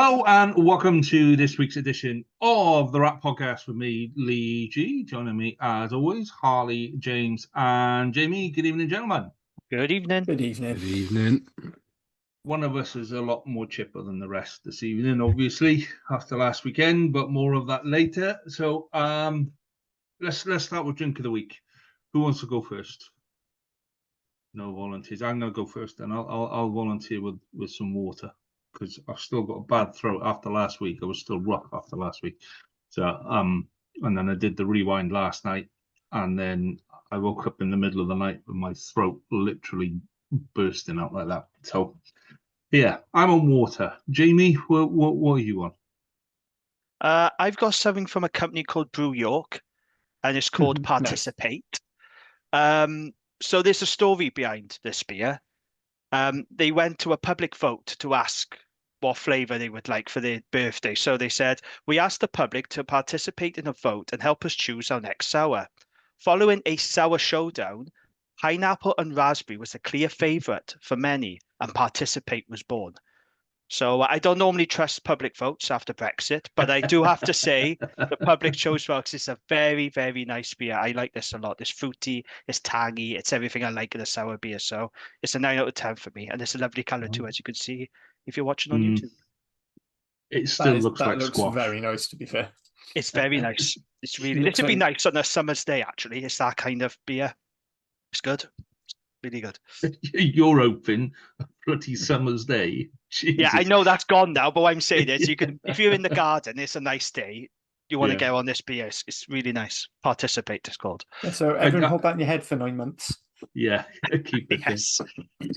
Hello and welcome to this week's edition of the Rap Podcast with me, Lee G. Joining me, as always, Harley, James, and Jamie. Good evening, gentlemen. Good evening. Good evening. Good evening. One of us is a lot more chipper than the rest this evening, obviously, after last weekend, but more of that later. So let's start with drink of the week. Who wants to go first? No volunteers. I'm going to go first, and I'll volunteer with some water, because I've still got a bad throat after last week. I was still rough after last week. So, and then I did the rewind last night, and then I woke up in the middle of the night with my throat literally bursting out like that. So, yeah, I'm on water. Jamie, what are you on? I've got something from a company called Brew York, and it's called Participate. So there's a story behind this beer. They went to a public vote to ask what flavour they would like for their birthday. So they said, we asked the public to participate in a vote and help us choose our next sour. Following a sour showdown, pineapple and raspberry was a clear favourite for many, and Participate was born. So I don't normally trust public votes after Brexit, but I do have to say the public chose votes is a very, very nice beer. I like this a lot. It's fruity, it's tangy, it's everything I like in a sour beer. So it's a 9 out of 10 for me. And it's a lovely colour too, as you can see if you're watching on YouTube. It still looks like squash. Very nice, to be fair. It's very nice. It's really, this would be nice on a summer's day, actually. It's that kind of beer. It's good. It's really good. You're hoping a bloody summer's day. Jesus. Yeah, I know that's gone now, but what I'm saying is, you can, if you're in the garden, it's a nice day. You want to get on this beer. It's really nice. Participate, it's called. Yeah, so everyone hold that in your head for 9 months. Yeah, keep it. Yes.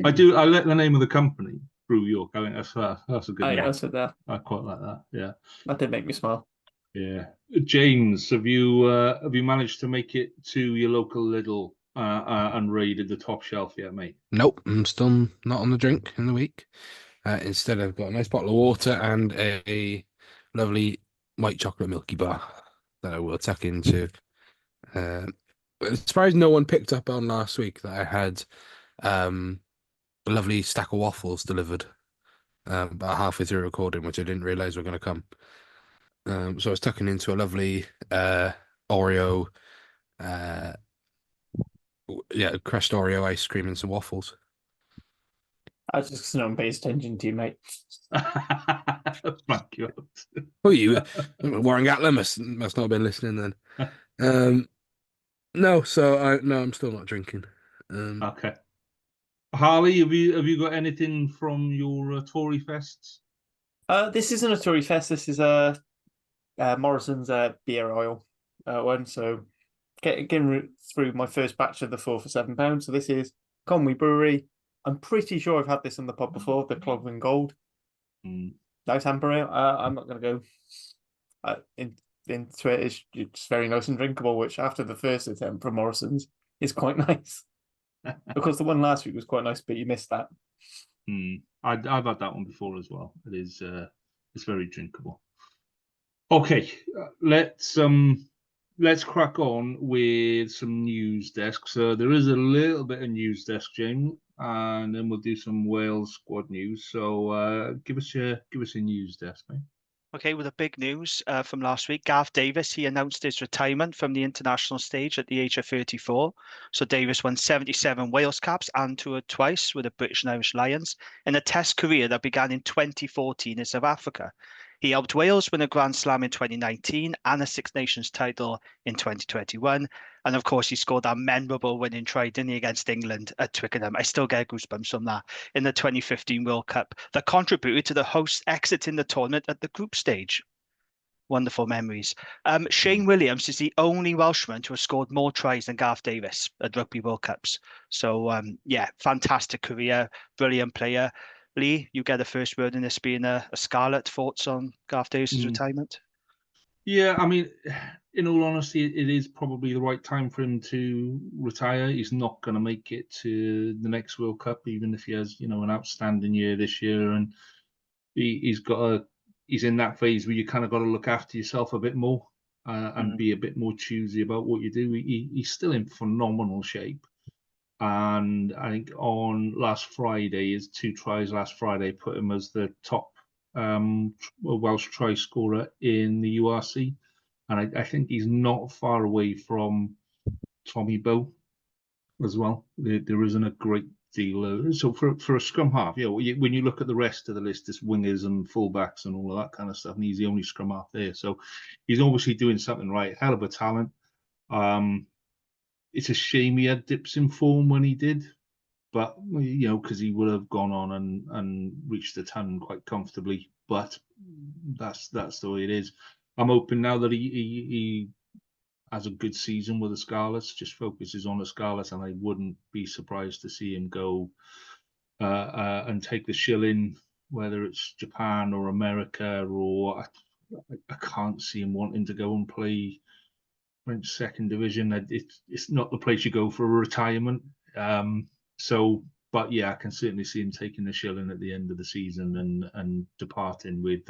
I like the name of the company, Brew York. I think that's a good name. I quite like that. Yeah, that did make me smile. Yeah, James, have you managed to make it to your local Lidl and raided the top shelf yet, mate? Nope, I'm still not on the drink in the week. Instead, I've got a nice bottle of water and a lovely white chocolate milky bar that I will tuck into. I'm surprised no one picked up on last week that I had a lovely stack of waffles delivered about halfway through recording, which I didn't realise were going to come. So I was tucking into a lovely Oreo, crushed Oreo ice cream and some waffles. I was just not paying attention to you, mate. Thank you. Oh, you Warren Gatland must not have been listening then. No, I'm still not drinking. Okay. Harley, have you got anything from your Tory fests? This isn't a Tory fest. This is Morrison's beer oil one. So getting through my first batch of the 4 for £7. So this is Conway Brewery. I'm pretty sure I've had this on the pod before, the Cloghlan Gold. Nice amber ale. I'm not going to go into it. It's very nice and drinkable, which after the first attempt from Morrison's is quite nice. Because the one last week was quite nice, but you missed that. I've had that one before as well. It is it's very drinkable. Okay, let's crack on with some news desk. So there is a little bit of news desk, James, and then we'll do some Wales squad news. So give us a news desk, mate. Okay, with the big news from last week, Gareth Davies, he announced his retirement from the international stage at the age of 34. So Davies won 77 Wales caps and toured twice with the British and Irish Lions in a test career that began in 2014 in South Africa. He helped Wales win a Grand Slam in 2019 and a Six Nations title in 2021. And of course, he scored that memorable winning try, didn't he, against England at Twickenham. I still get goosebumps from that in the 2015 World Cup that contributed to the hosts exiting the tournament at the group stage. Wonderful memories. Shane Williams is the only Welshman to have scored more tries than Gareth Davies at Rugby World Cups. So, fantastic career, brilliant player. Lee, you get the first word in this being a Scarlet. Thoughts on Gareth Davies' retirement? Yeah, I mean, in all honesty, it is probably the right time for him to retire. He's not going to make it to the next World Cup, even if he has, an outstanding year this year. And he's in that phase where you kind of got to look after yourself a bit more and be a bit more choosy about what you do. He's still in phenomenal shape. And I think on last Friday, his 2 tries last Friday put him as the top a Welsh try scorer in the URC, and I think he's not far away from Tommy Bow as well. There isn't a great deal. So for a scrum half, when you look at the rest of the list, it's wingers and fullbacks and all of that kind of stuff, and he's the only scrum half there. So he's obviously doing something right. Hell of a talent. It's a shame he had dips in form when he did, but because he would have gone on and reached the ton quite comfortably. But that's the way it is. I'm hoping now that he has a good season with the Scarlets, just focuses on the Scarlets, and I wouldn't be surprised to see him go and take the shilling, whether it's Japan or America, or I can't see him wanting to go and play French second division. It's not the place you go for a retirement. But yeah, I can certainly see him taking the shilling at the end of the season and departing with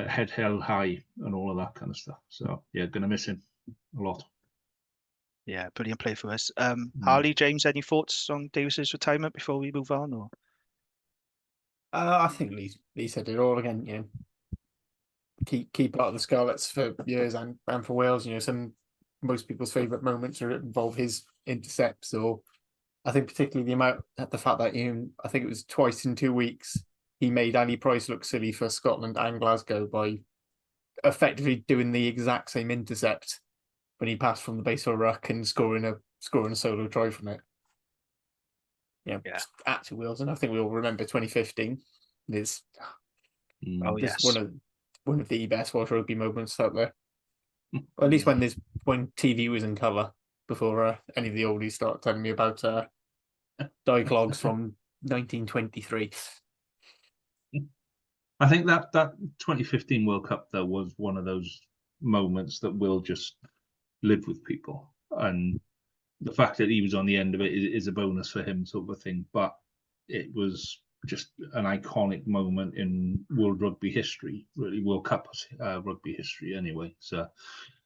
head held high and all of that kind of stuff. So yeah, gonna miss him a lot. Yeah, brilliant play for us. Harley, James, any thoughts on Davis's retirement before we move on? Or I think Lee said it all again. Key part of the Scarlets for years and for Wales. Most people's favourite moments involve his intercepts, or I think particularly the fact that I think it was twice in 2 weeks he made Ali Price look silly for Scotland and Glasgow by effectively doing the exact same intercept when he passed from the base of a ruck and scoring a solo try from it. Yeah. Absolute Wales, and I think we all remember 2015. It's yes, one of the best Welsh rugby moments out there. Or at least when TV was in colour, before any of the oldies start telling me about dialogues from 1923. I think that 2015 World Cup though was one of those moments that will just live with people, and the fact that he was on the end of it is a bonus for him, sort of a thing. But it was just an iconic moment in world rugby history, really World Cup rugby history anyway. So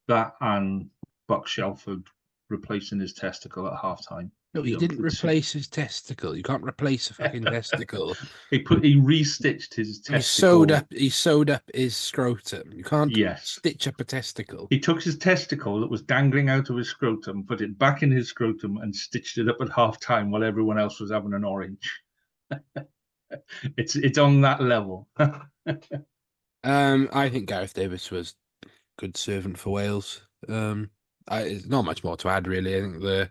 that, and Buck Shelford replacing his testicle at halftime. No, he didn't replace his testicle. You can't replace a fucking testicle. He restitched his testicle. He sewed up his scrotum. You can't stitch up a testicle. He took his testicle that was dangling out of his scrotum, put it back in his scrotum, and stitched it up at halftime while everyone else was having an orange. It's on that level. I think Gareth Davis was a good servant for Wales. There's not much more to add, really. I think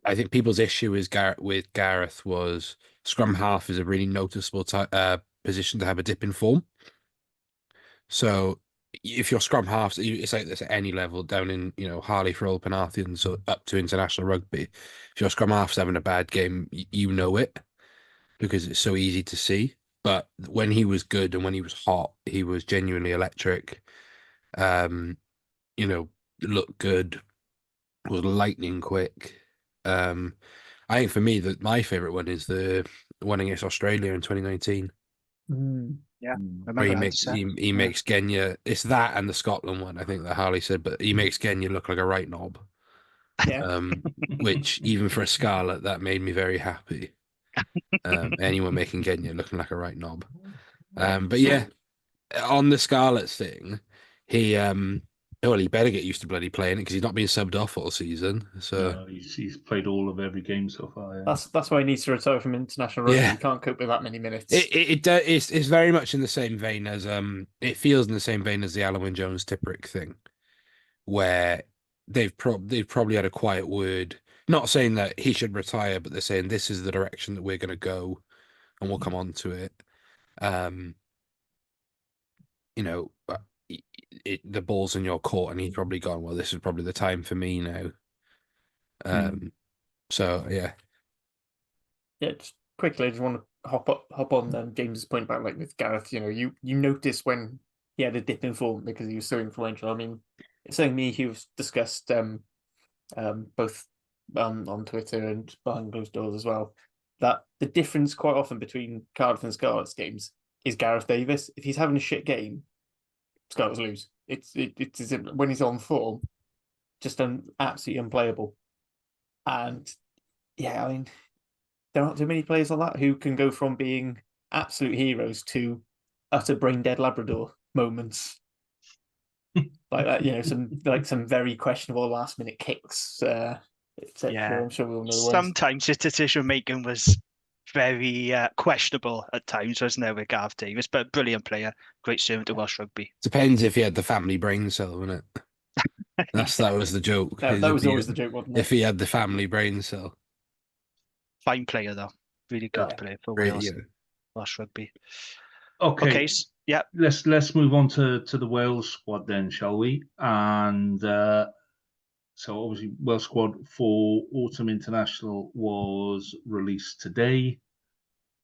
I think people's issue with Gareth was scrum half is a really noticeable position to have a dip in form. So if you're scrum half, it's like this at any level, down in Harley for Old Penarthian, so up to international rugby. If your scrum half's having a bad game, you know it, because it's so easy to see. But when he was good and when he was hot, he was genuinely electric. Looked good, was lightning quick. I think for me my favourite one is the one against Australia in 2019. Yeah, where he makes Genya. It's that and the Scotland one, I think, that Harley said, but he makes Genya look like a right knob. Yeah. Which even for a Scarlet, that made me very happy. Anyone making Genya looking like a right knob. But yeah, on the Scarlets thing, he better get used to bloody playing it, because he's not been subbed off all season. So no, he's played all of every game so far. Yeah. That's why he needs to retire from international rugby. He can't cope with that many minutes. It's very much in the same vein as it feels in the same vein as the Alan Wynne-Jones Tipperick thing, where they've probably had a quiet word, not saying that he should retire, but they're saying this is the direction that we're going to go, and we'll come on to it. The ball's in your court, and he's probably gone, well, this is probably the time for me now. So yeah, just quickly, I just want to hop on James's point about, like, with Gareth. You notice when he had a dip in form because he was so influential. I mean, it's something me and Hugh's discussed both on Twitter and behind closed doors as well, that the difference quite often between Cardiff and Scarlets games is Gareth Davis. If he's having a shit game, Scarlets lose. It's when he's on form, just absolutely unplayable. And yeah, I mean, there aren't too many players like that who can go from being absolute heroes to utter brain dead Labrador moments. Like that, some very questionable last minute kicks, etc. Yeah. I'm sure we all know the ones. Sometimes his decision making was very questionable at times, wasn't it, with Gareth Davis? But brilliant player, great servant to Welsh rugby. Depends if he had the family brain cell, wouldn't it? That was the joke. That was always the joke, wasn't it? If he had the family brain cell. Fine player though, really good Yeah. player for Great, Wales, yeah. Welsh rugby. Okay, Yeah. let's move on to the Wales squad then, shall we? And so obviously Wales squad for Autumn International was released today.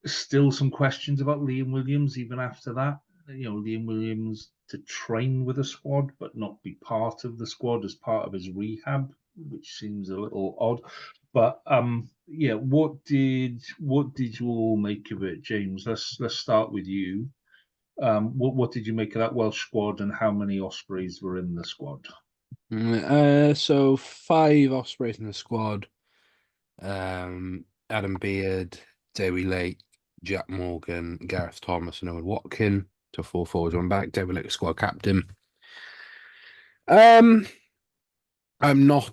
Still some questions about Liam Williams even after that. Liam Williams to train with a squad but not be part of the squad as part of his rehab, which seems a little odd. But yeah, what did you all make of it, James? Let's start with you. What did you make of that Welsh squad, and how many Ospreys were in the squad? So 5 Ospreys in the squad. Adam Beard, Dewi Lake, Jack Morgan, Gareth Thomas, and Owen Watkin to 4 forwards, 1 back. Dewi Lake, squad captain. I'm not.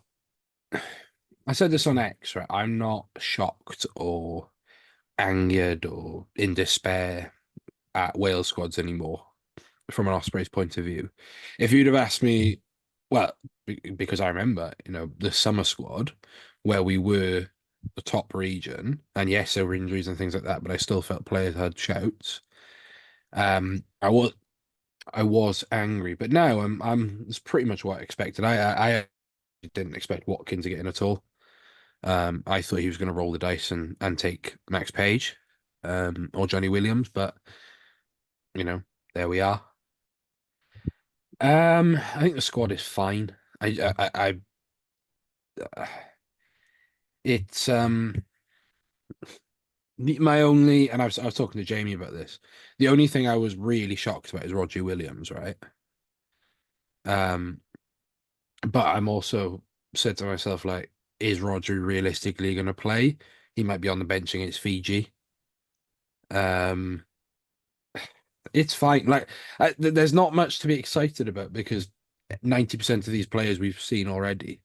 I said this on X, right? I'm not shocked or angered or in despair at Wales squads anymore from an Ospreys point of view. If you'd have asked me, well, because I remember, the summer squad where we were the top region, and yes, there were injuries and things like that, but I still felt players had shouts. I was angry, but now it's pretty much what I expected. I didn't expect Watkins to get in at all. I thought he was going to roll the dice and take Max Page, or Johnny Williams, but there we are. I think the squad is fine. It's my only, and I was talking to Jamie about this. The only thing I was really shocked about is Roger Williams, right? But I'm also said to myself, like, is Roger realistically going to play? He might be on the bench against Fiji. It's fine. Like, there's not much to be excited about because 90% of these players we've seen already,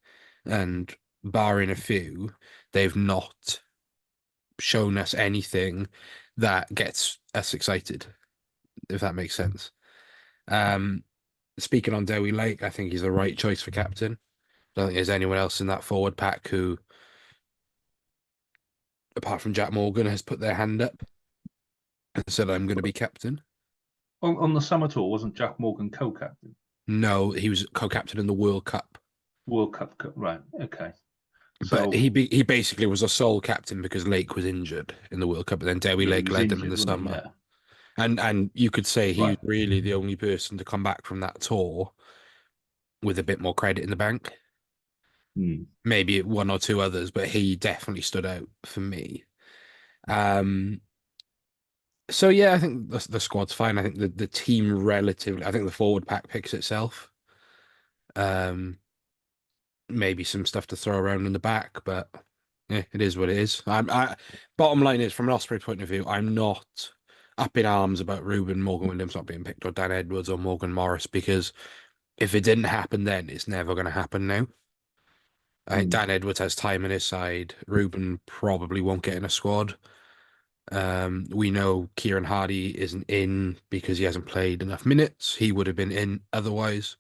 and barring a few, they've not shown us anything that gets us excited, if that makes sense. Speaking on Dewi Lake, I think he's the right choice for captain. I don't think there's anyone else in that forward pack who, apart from Jack Morgan, has put their hand up and said, I'm going to be captain. On the summer tour, wasn't Jack Morgan co-captain? No, he was co-captain in the World Cup. World Cup, right? Okay. But he basically was a sole captain because Lake was injured in the World Cup, and then Dewi Lake led them in the summer. Yeah. And you could say he was really the only person to come back from that tour with a bit more credit in the bank. Maybe 1 or 2 others, but he definitely stood out for me. So yeah, I think the squad's fine. I think the team relatively. I think the forward pack picks itself. Maybe some stuff to throw around in the back, but yeah, it is what it is. Bottom line is, from an Osprey point of view, I'm not up in arms about Morgan Williams not being picked, or Dan Edwards or Morgan Morris, because if it didn't happen then, it's never going to happen now. I think Dan Edwards has time on his side. Ruben probably won't get in a squad. We know Kieran Hardy isn't in because he hasn't played enough minutes. He would have been in otherwise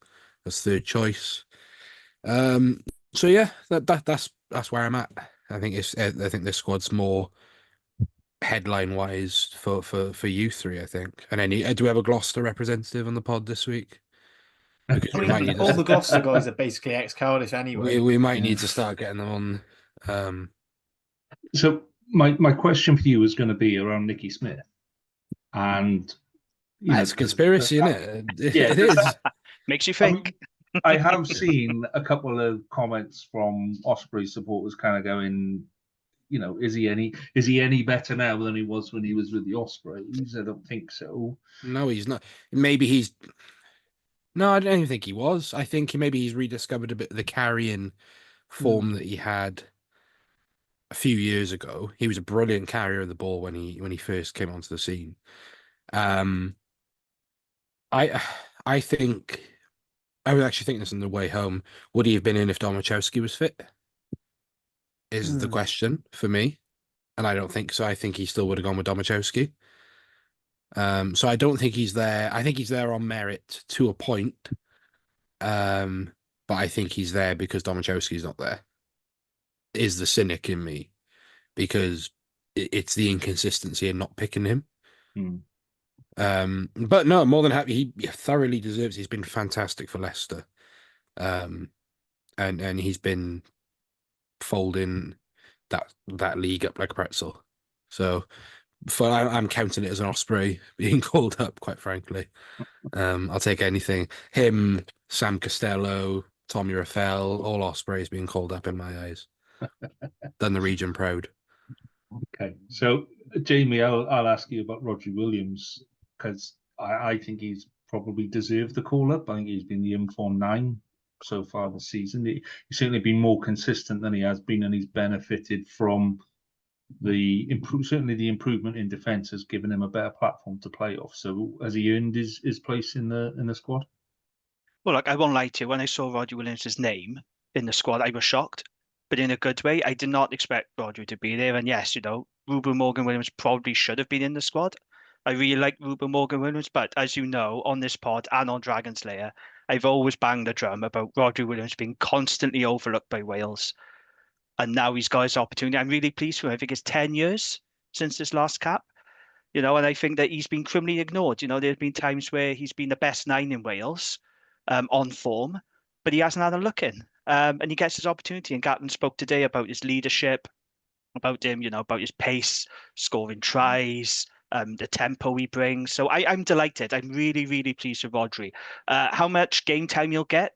as third choice. So yeah, that's where I'm at. I think this squad's more headline wise for you three, I think. And do we have a Gloucester representative on the pod this week? Because all the Gloucester guys are basically ex-Cardiff anyway. We might need to start getting them on. So my question for you is going to be around Nicky Smith, and it's a conspiracy, isn't it? Yeah, it is. Makes you think. I have seen a couple of comments from Osprey supporters kind of going, is he any better now than he was when he was with the Ospreys? I don't think so. No, he's not. Maybe he's. No, I don't even think he was. I think maybe he's rediscovered a bit of the carrying form that he had a few years ago. He was a brilliant carrier of the ball when he first came onto the scene. I think I was actually thinking this on the way home. Would he have been in if Domachowski was fit? Is the question for me. And I don't think so. I think he still would have gone with Domachowski. So I don't think he's there. I think he's there on merit to a point. But I think he's there because Domachowski's not there. Is the cynic in me, because it's the inconsistency in not picking him. But no, more than happy. He thoroughly deserves. He's been fantastic for Leicester, and he's been folding that league up like a pretzel. So, I'm counting it as an Osprey being called up. Quite frankly, I'll take anything. Him, Sam Costello, Tommy Rafael, all Ospreys being called up in my eyes. Done the region proud. Okay, so Jamie, I'll ask you about Rodri Williams, because I think he's probably deserved the call up. I think he's been the informed 9 so far this season. He's certainly been more consistent than he has been, and he's benefited from certainly the improvement in defence has given him a better platform to play off. So has he earned his place in the squad? Well, look, I won't lie to you. When I saw Rodri Williams' name in the squad, I was shocked, but in a good way. I did not expect Rodri to be there. And yes, Ruben Morgan-Williams probably should have been in the squad. I really like Ruben Morgan-Williams, but as you know, on this pod and on Dragon's Lair, I've always banged the drum about Rodri Williams being constantly overlooked by Wales. And now he's got his opportunity. I'm really pleased for him. I think it's 10 years since his last cap. And I think that he's been criminally ignored. There's been times where he's been the best 9 in Wales on form, but he hasn't had a look in. And he gets his opportunity. And Gatland spoke today about his leadership, about him, about his pace, scoring tries, the tempo he brings. So I'm delighted. I'm really, really pleased with Rodri. How much game time he'll get?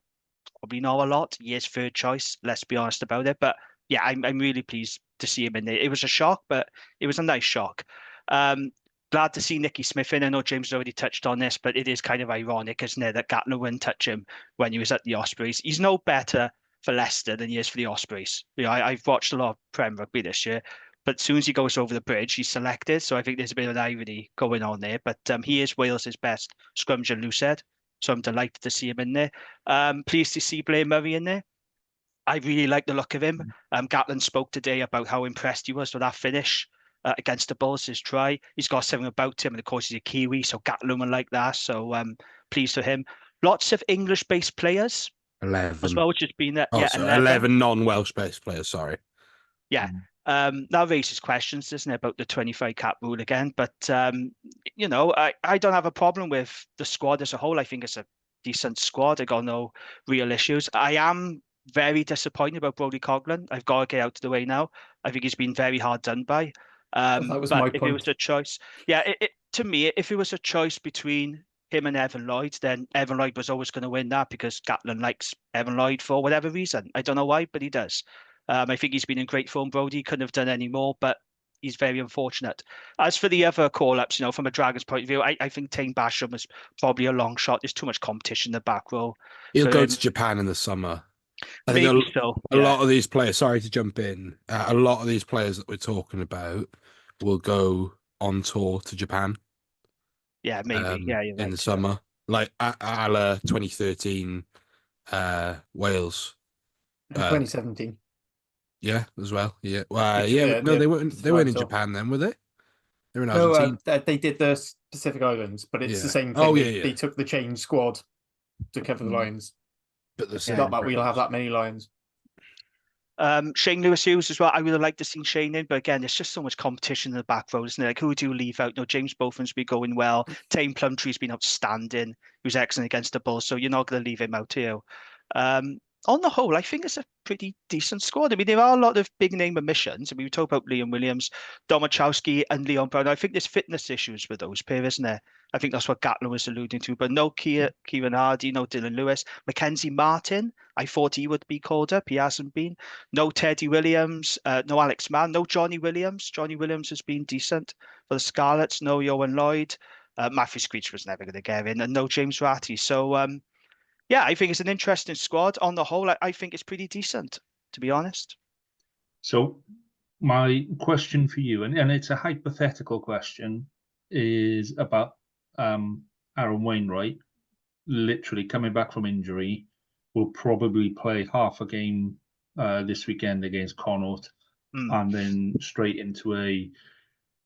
Probably not a lot. He is third choice. Let's be honest about it. But yeah, I'm really pleased to see him in there. It was a shock, but it was a nice shock. Glad to see Nicky Smith in. I know James already touched on this, but it is kind of ironic, isn't it, that Gatland wouldn't touch him when he was at the Ospreys. He's no better for Leicester than he is for the Ospreys. I've watched a lot of Prem rugby this year, but as soon as he goes over the bridge, he's selected. So I think there's a bit of an irony going on there. But he is Wales' best scrummager and loose head. So I'm delighted to see him in there. Pleased to see Blair Murray in there. I really like the look of him. Gatland spoke today about how impressed he was with that finish against the Bulls, his try. He's got something about him, and of course he's a Kiwi, so Gatland will like that. So pleased for him. Lots of English-based players 11 as well, which has been 11 non-Welsh-based players. Sorry. Yeah. That raises questions, doesn't it, about the 25 cap rule again? But I don't have a problem with the squad as a whole. I think it's a decent squad. I got no real issues. I am very disappointed about Brodie Coughlin. I've got to get out of the way now. I think he's been very hard done by. That was but my if point. it was a choice, to me, if it was a choice between him and Evan Lloyd, then Evan Lloyd was always going to win that because Gatland likes Evan Lloyd for whatever reason. I don't know why, but he does. I think he's been in great form. Brodie couldn't have done any more, but he's very unfortunate. As for the other call-ups, from a Dragons point of view, I think Tane Basham was probably a long shot. There's too much competition in the back row. He'll go to Japan in the summer. I think Maybe so. A lot of these players, sorry to jump in, a lot of these players that we're talking about will go on tour to Japan. Yeah, maybe. You're in right, the summer. Like a la 2013 Wales. 2017. Yeah, as well. Yeah. No, they weren't in Japan then, were they? They were in Argentina. No, they did the Pacific Islands, but it's the same thing. Oh, They took the change squad to cover the Lions. But the same Not that we'll have that many Lions. Shane Lewis-Hughes as well. I would have liked to see Shane in, but again, there's just so much competition in the back row, isn't it? Like, who do you leave out? James Boffin's been going well. Tame Plumtree's been outstanding. He was excellent against the Bulls, so you're not going to leave him out here. On the whole, I think it's a pretty decent squad. I mean, there are a lot of big name omissions. I mean, we talk about Liam Williams, Domachowski, and Leon Brown. I think there's fitness issues with those pair, isn't there? I think that's what Gatland was alluding to. But no Kieran Hardy, no Dylan Lewis. Mackenzie Martin, I thought he would be called up. He hasn't been. No Teddy Williams, no Alex Mann, no Johnny Williams. Johnny Williams has been decent for the Scarlets. No Yohan Lloyd. Matthew Screech was never going to get in. And no James Ratty. So, I think it's an interesting squad. On the whole, I think it's pretty decent, to be honest. So my question for you, and it's a hypothetical question, is about Aaron Wainwright, literally coming back from injury, will probably play half a game this weekend against Connaught, and then straight into a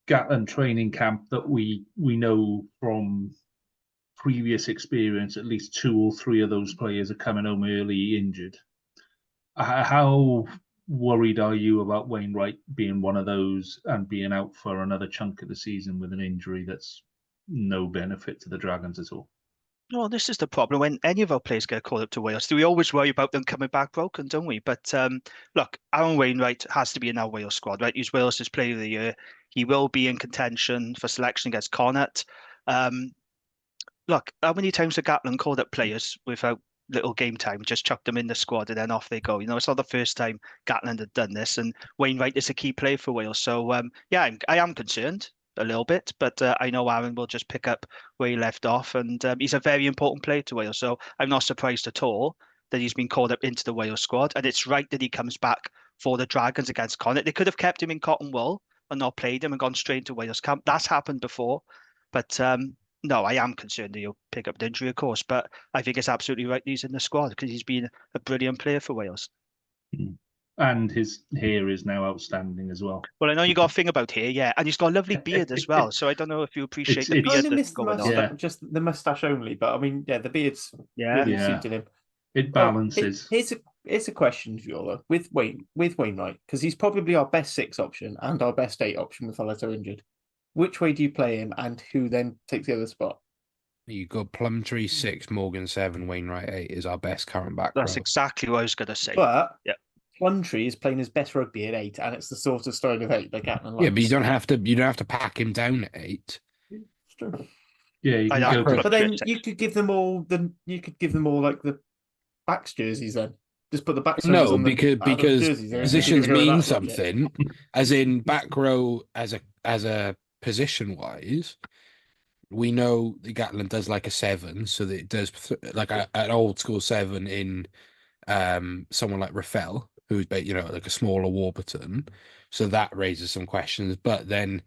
Gatland training camp that we know from previous experience, at least 2 or 3 of those players are coming home early injured. How worried are you about Wainwright being one of those and being out for another chunk of the season with an injury that's no benefit to the Dragons at all? Well, this is the problem. When any of our players get called up to Wales, do we always worry about them coming back broken, don't we? But look, Aaron Wainwright has to be in our Wales squad, right? He's Wales' player of the year. He will be in contention for selection against Connaught. Look, how many times have Gatland called up players without little game time, just chucked them in the squad and then off they go? It's not the first time Gatland had done this, and Wainwright is a key player for Wales. So, yeah, I am concerned a little bit, but I know Aaron will just pick up where he left off, and he's a very important player to Wales. So I'm not surprised at all that he's been called up into the Wales squad, and it's right that he comes back for the Dragons against Connaught. They could have kept him in Cotton Wool and not played him and gone straight into Wales camp. That's happened before, but no, I am concerned that he'll pick up an injury, of course, but I think it's absolutely right that he's in the squad because he's been a brilliant player for Wales. And his hair is now outstanding as well. Well, I know you got a thing about hair, yeah, and he's got a lovely beard as well. So I don't know if you appreciate the It's- beard I that's missed the going mustache, on. just the mustache only. But I mean, yeah, the beard's really suited him. It balances. Here's a question for you all, though, with Wainwright, because he's probably our best 6 option and our best 8 option with Falletto injured. Which way do you play him, and who then takes the other spot? You got Plumtree 6, Morgan 7, Wainwright 8 is our best current back row. That's exactly what I was going to say. But yeah, Plumtree is playing his best rugby at 8, and it's the sort of style of 8 that Gatland likes. Yeah, but you don't have to pack him down at 8. It's true. Yeah, you can go But then you could give them all like the backs jerseys then. Just put the backs No, on because jerseys, positions mean something. As in back row as a position wise, we know the Gatland does like a 7, so that it does like an old school 7 in someone like Rafael, who's like a smaller Warburton. So that raises some questions. But then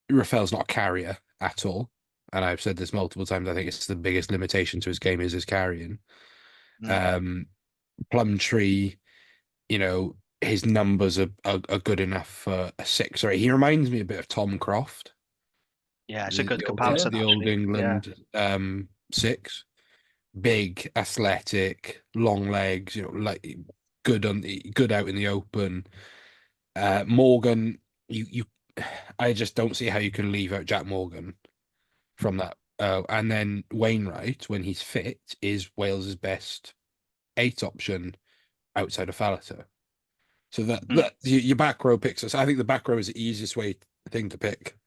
Rafael's not a carrier at all. And I've said this multiple times. I think it's the biggest limitation to his game is his carrying. Plumtree, his numbers are good enough for a 6 or 8. He reminds me a bit of Tom Croft. Yeah, it's a good comparison. The old England 6. Big, athletic, long legs, like good out in the open. Morgan, I just don't see how you can leave out Jack Morgan from that. And then Wainwright, when he's fit, is Wales's best 8 option outside of Falletto. So that your back row picks us. I think the back row is the easiest thing to pick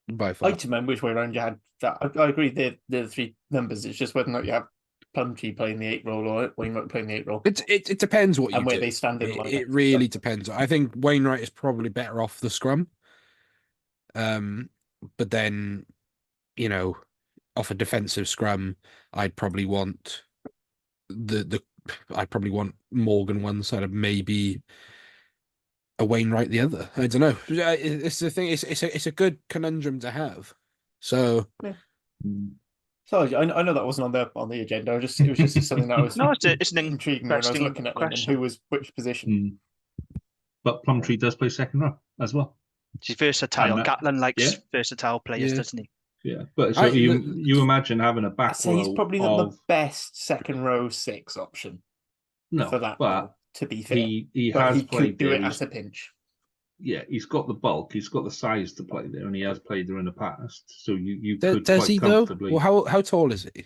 by far. I remember which way around you had that. I agree. They're the 3 numbers. It's just whether or not you have Plumtree playing the 8 role or Wainwright playing the 8 role. It depends what you do. And where they stand in line. It really depends. I think Wainwright is probably better off the scrum. But then, off a defensive scrum, I'd probably want Morgan one side of maybe a Wainwright the other. I don't know. It's the thing. It's a good conundrum to have. So. Yeah. So I know that wasn't on the agenda. It was just something that was it's an intriguing when I was looking at them and who was which position. But Plumtree does play second row as well. He's versatile. Gatland likes versatile players, doesn't he? Yeah, but so you imagine having a back row. He's probably not the best second row 6 option. No, for that, but to be fair, he could do it as a pinch. Yeah, he's got the bulk, he's got the size to play there, and he has played there in the past. So you could does quite he comfortably. Well, how tall is he? I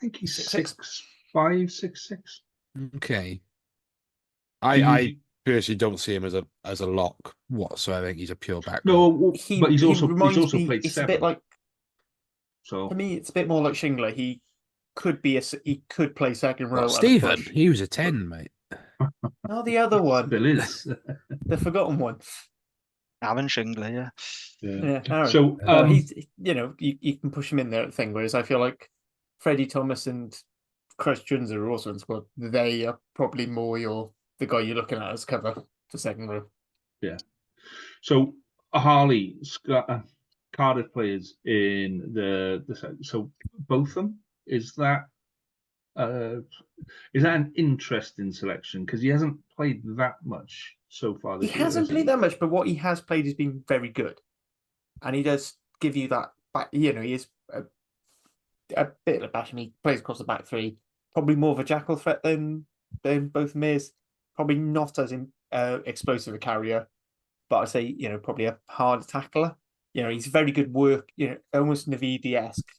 think he's 6'6". 6'5", 6'6". Okay. I personally don't see him as a lock. So I think he's a pure back. No, but he's also played it's 7. A bit like. So for me, it's a bit more like Shingler. He could play second row. Stephen, he was a 10, mate. Oh, the other one. Bill is the forgotten one. Aaron Shingler, yeah. Aaron. So he's you can push him in there at the thing. Whereas I feel like Freddie Thomas and Chris Junzer are also in the squad. They are probably more your the guy you're looking at as cover for second row. So Harley, Cardiff players in the so both of them, is that an interesting selection because he hasn't played that much so far He this year. hasn't played that much, but what he has played has been very good, and he does give you that back. You know, he is a bit of a bash, and he plays across the back three. Probably more of a jackal threat than both Mirs. Probably not as explosive a carrier, but I'd say, you know, probably a hard tackler. You know, he's very good work. You know, almost Navidi-esque,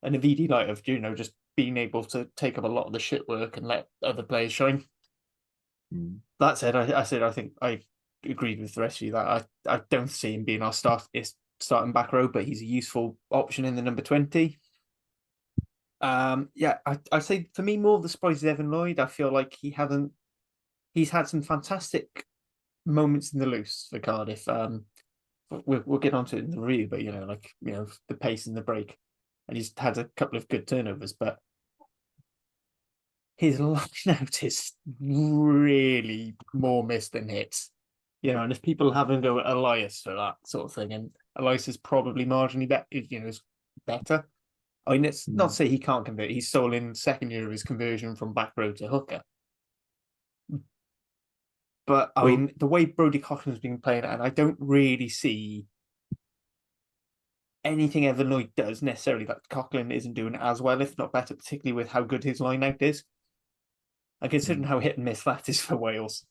a Navidi like of, you know, just being able to take up a lot of the shit work and let other players shine. That said, I think I agreed with the rest of you that I don't see him being our starting back row, but he's a useful option in the number 20. Yeah, I'd say for me, more of the surprise is Evan Lloyd. I feel like he's had some fantastic moments in the loose for Cardiff. We'll get onto it in the review, but you know, like, you know, the pace and the break, and he's had a couple of good turnovers, but his line out is really more missed than hits. You know, and if people have him go at Elias for that sort of thing, and Elias is probably marginally better, you know, is better. I mean, it's not to say he can't convert. He's still in second year of his conversion from back row to hooker. But I mean, the way Brodie Coughlin's been playing, and I don't really see anything Evan Lloyd does necessarily that Coughlin isn't doing as well, if not better, particularly with how good his line out is. And considering how hit and miss that is for Wales.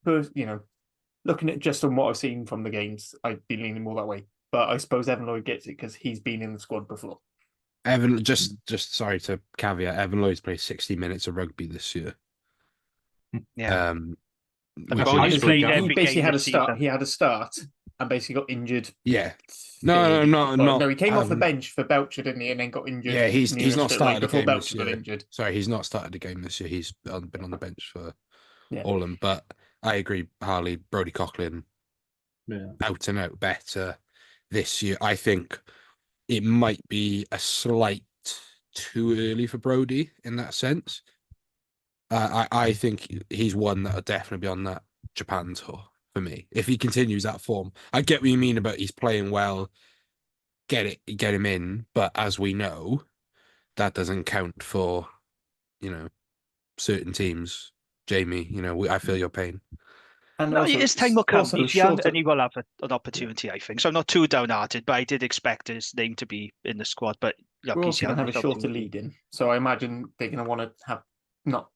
But, you know, looking at just on what I've seen from the games, I'd be leaning more that way. But I suppose Evan Lloyd gets it because he's been in the squad before. Evan, just sorry to caveat, Evan Lloyd's played 60 minutes of rugby this year. Yeah. Which Well, is he's played he every basically game had a this start. season. He had a start and basically got injured. Yeah. No, He came off the bench for Belcher, didn't he? And then got injured. Yeah, he's not started a before game Belcher this got year. injured. Sorry, he's not started a game this year. He's been on the bench for Yeah. all of them. But I agree, Harley, Brodie Coughlin, out and out better this year. I think it might be a slight too early for Brodie in that sense. I think he's one that'll definitely be on that Japan tour for me if he continues that form. I get what you mean about he's playing well. Get him in, but as we know, that doesn't count for, you know, certain teams. Jamie, you know, I feel your pain. And No, also, his time will come. also He's young shorter- and he will have an opportunity, I think. So I'm not too downhearted, but I did expect his name to be in the squad. But look, We're he's also going young. to have a he's shorter opportunity. lead in. So I imagine they're going to want to have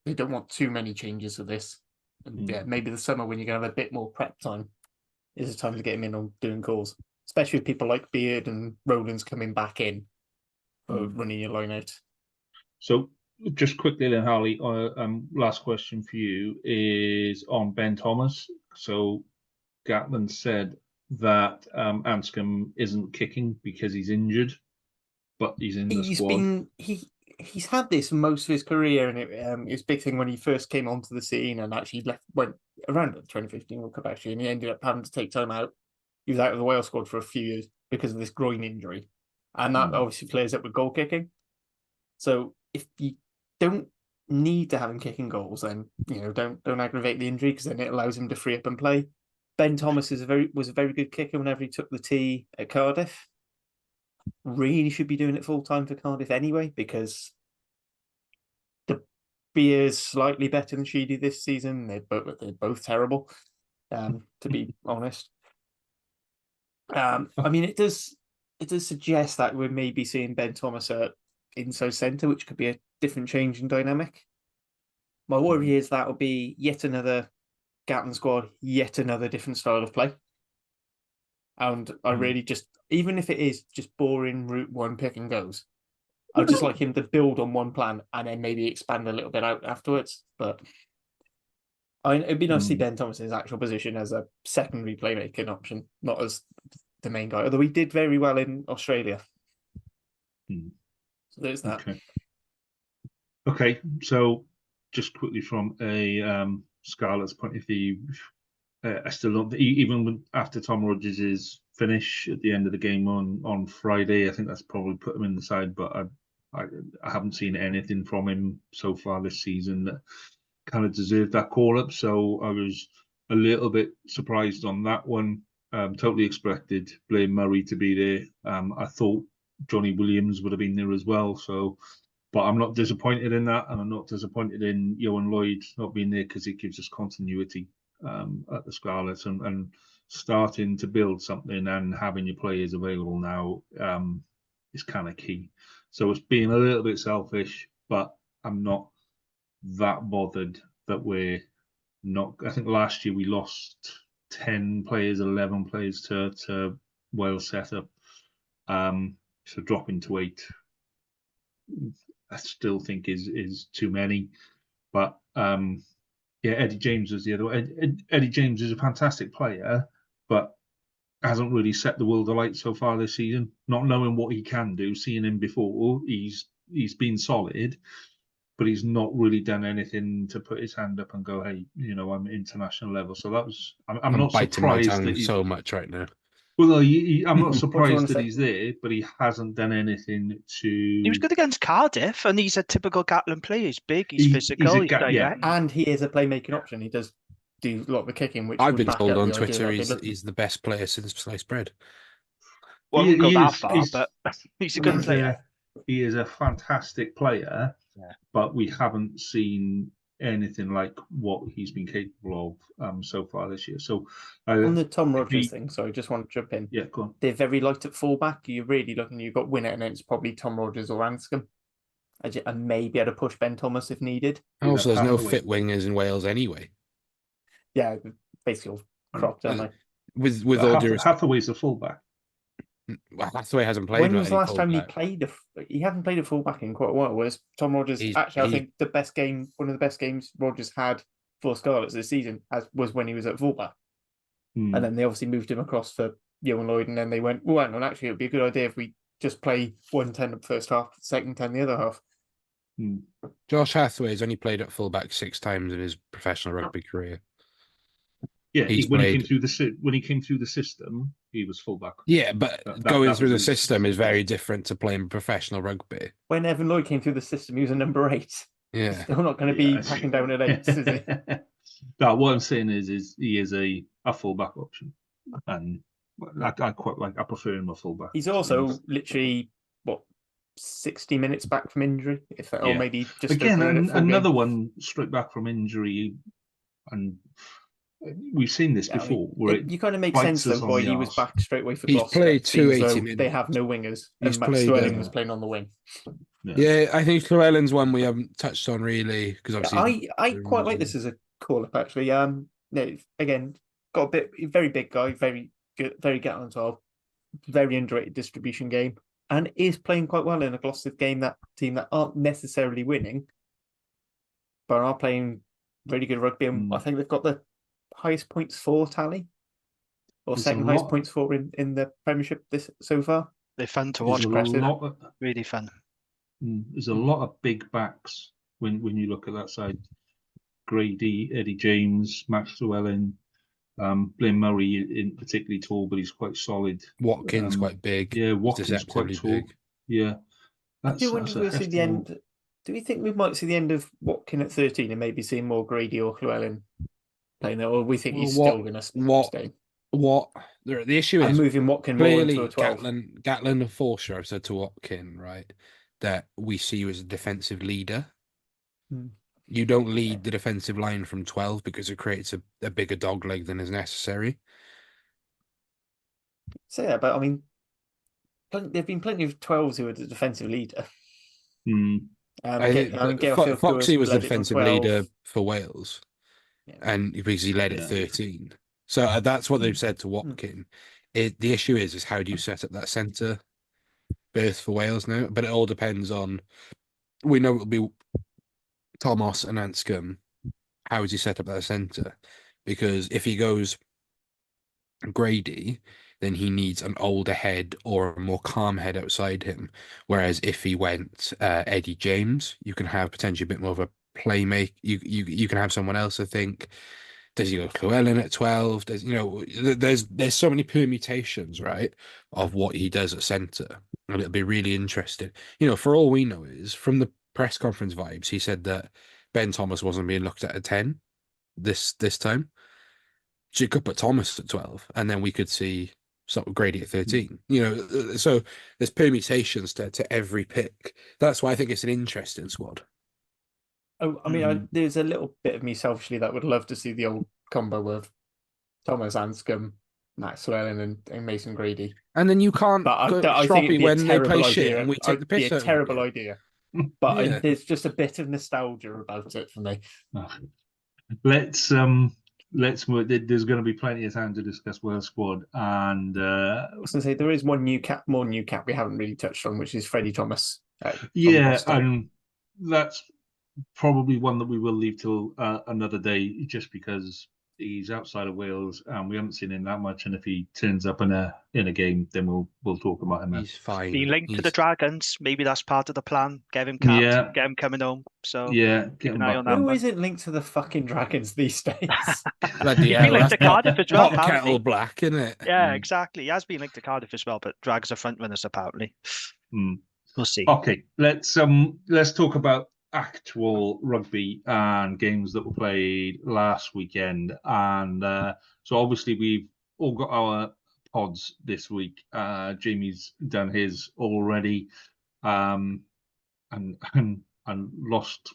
they don't want too many changes for this. And yeah, maybe the summer when you're going to have a bit more prep time is the time to get him in on doing calls, especially with people like Beard and Rowlands coming back in for running your line out. So just quickly then, Harley, last question for you is on Ben Thomas. So Gatland said that Anscombe isn't kicking because he's injured, but he's in the squad. He's had this most of his career, and it was a big thing when he first came onto the scene and actually went around the 2015 World Cup actually, and he ended up having to take time out. He was out of the Wales squad for a few years because of this groin injury, and that obviously plays up with goal kicking. So if you don't need to have him kicking goals, then you know don't aggravate the injury because then it allows him to free up and play. Ben Thomas was a very good kicker whenever he took the tee at Cardiff. Really should be doing it full time for Cardiff anyway, because the Beer's slightly better than Sheedy this season. They're both terrible, to be honest. I mean, it does suggest that we're maybe seeing Ben Thomas at inside centre, which could be a different change in dynamic. My worry is that will be yet another Gatland squad, yet another different style of play. And I really just, even if it is just boring route one pick and goes, I'd just like him to build on one plan and then maybe expand a little bit out afterwards. But it'd be nice to see Ben Thomas's actual position as a secondary playmaking option, not as the main guy. Although he did very well in Australia. So there's that. Okay, so just quickly from a Scarlet's point of view, I still don't, even after Tom Rogers' finish at the end of the game on Friday, I think that's probably put him in the side, but I haven't seen anything from him so far this season that kind of deserved that call-up. So I was a little bit surprised on that one. Totally expected Blaine Murray to be there. I thought Johnny Williams would have been there as well. So, but I'm not disappointed in that, and I'm not disappointed in Johan Lloyd not being there because it gives us continuity at the Scarlets and starting to build something and having your players available now is kind of key. So it's being a little bit selfish, but I'm not that bothered that we're not. I think last year we lost 10 players, 11 players to Wales setup. So dropping to 8, I still think is too many. But yeah, Eddie James was the other one. Eddie James is a fantastic player, but hasn't really set the world alight so far this season. Not knowing what he can do, seeing him before, he's been solid, but he's not really done anything to put his hand up and go, hey, you know, I'm international level. So that was, I'm not biting my surprised tongue that he's so much right now. well, no, I'm not What do you surprised wanna that say? he's there, but he hasn't done anything to. He was good against Cardiff, and he's a typical Gatland player. He's big, he's physical, he's yeah. direct. And he is a playmaking option. He does do a lot of the kicking, which I've would been back told up on the idea Twitter that he's they look- he's the best player since sliced bread. Well, I He- wouldn't go he that is- far, he's- but he's a good player. He is a fantastic player, Yeah. but we haven't seen anything like what he's been capable of so far this year. So on the Tom if Rogers he- thing, sorry, just want to jump in. yeah, go on. They're very light at fullback. You're really looking, you've got Winnett, and it's probably Tom Rogers or Anscombe. And maybe able to push Ben Thomas if needed. Yeah, Also, there's no Hathaway. fit wingers in Wales anyway. Yeah, basically all cropped, aren't they? With all due respect, Hathaway's a fullback. Hathaway hasn't played. When with was the any last time he fullback. played? He hasn't played a fullback in quite a while. Whereas Tom Rogers, He's- actually, I he- think the best game, one of the best games Rogers had for Scarlets this season, was when he was at fullback. Hmm. And then they obviously moved him across for Johan Lloyd, and then they went, well, hang on, actually, it would be a good idea if we just play 1-10 the first half, second 10 the other half. Hmm. Josh Hathaway has only played at fullback 6 times in his professional rugby career. Yeah, He's when he played- came through the system, he was fullback. Yeah, but That going was through the his- system is very different to playing professional rugby. When Evan Lloyd came through the system, he was a number 8. Yeah. Still not going to be Yeah. packing down at 8, is he? No, what I'm saying is he is a fullback option, and I quite like. I prefer him a fullback. He's to be also honest. literally, 60 minutes back from injury, if that, or Yeah. maybe just Again, over a full another game. one straight back from injury, and we've seen this Yeah, I mean, before. Where it you kind of make bites sense us though on why the he was arse. back straight away for He's Gloucester. played seeing as 280 though minutes. They have no wingers, He's and Max played, Llewellyn was playing on the wing. Yeah, I think Llewellyn's one we haven't touched on really because obviously I quite like this as a call up actually. No, again, got a bit very big guy, very good, very Gatland style, very underrated distribution game, and is playing quite well in a Gloucester game. That team that aren't necessarily winning, but are playing really good rugby. And I think they've got the highest points for tally, or There's a second highest lot- points for in the Premiership this so far. They're fun to There's watch. a impressive. lot of, Really fun. there's a lot of big backs when you look at that side. Grady, Eddie James, Max Llewellyn, Blaine Murray in particularly tall, but he's quite solid. Watkins quite big. Yeah, He's Watkins quite deceptively tall. big. Yeah, I do wonder that's if a we'll see hefty the move. end. Do we think we might see the end of Watkin at 13 and maybe see more Grady or Llewellyn playing there, or we think he's Well, still going to what- stay? What the issue And is moving Watkin more clearly into a 12. Gatland and Forshaw have said to Watkin, right, that we see you as a defensive leader. Hmm. You don't lead the defensive line from 12 because it creates a bigger dog leg than is necessary. So yeah, but I mean, there've been plenty of 12s who are the defensive leader. Hmm. Gail Foxy was the led it from defensive 12. leader for Wales, Yeah. and because he led at Yeah. 13. So that's what they've said to Watkin. The issue is how do you set up that centre berth for Wales now? But it all depends on. We know it'll be Thomas and Anscombe. How does he set up that centre? Because if he goes Grady, then he needs an older head or a more calm head outside him. Whereas if he went Eddie James, you can have potentially a bit more of a playmake. You can have someone else. I think. Does he go Llewellyn at 12? There's so many permutations, right, of what he does at centre, and it'll be really interesting. For all we know is from the press conference vibes, he said that Ben Thomas wasn't being looked at 10 this time. So you could put Thomas at 12, and then we could see sort of Grady at 13. You know, so there's permutations to every pick. That's why I think it's an interesting squad. Oh, I mean, there's a little bit of me selfishly that would love to see the old combo of Thomas Anscombe, Maxwell, and Mason Grady. And then you can't But go I think it'd stroppy be when a they terrible play shit idea. and we take the piss It'd be out a of terrible them. idea. But Yeah. there's just a bit of nostalgia about it for me. Let's move. There's going to be plenty of time to discuss Wales squad, and I was going to say there is one more new cap we haven't really touched on, which is Freddie Thomas. yeah, and that's probably one that we will leave till another day, just because he's outside of Wales and we haven't seen him that much. And if he turns up in a game, then we'll talk about him. He's fine. Being linked to the Dragons, maybe that's part of the plan. Get him capped, get him coming home. So keep an eye on that. Who isn't linked to the fucking Dragons these days? Bloody hell, He's been linked to Cardiff as well, pot apparently. kettle black, isn't it? Yeah, exactly. He has been linked to Cardiff as well, but Drags are front runners apparently. We'll see. Okay, let's talk about actual rugby and games that were played last weekend. And so obviously we've all got our pods this week. Jamie's done his already, and lost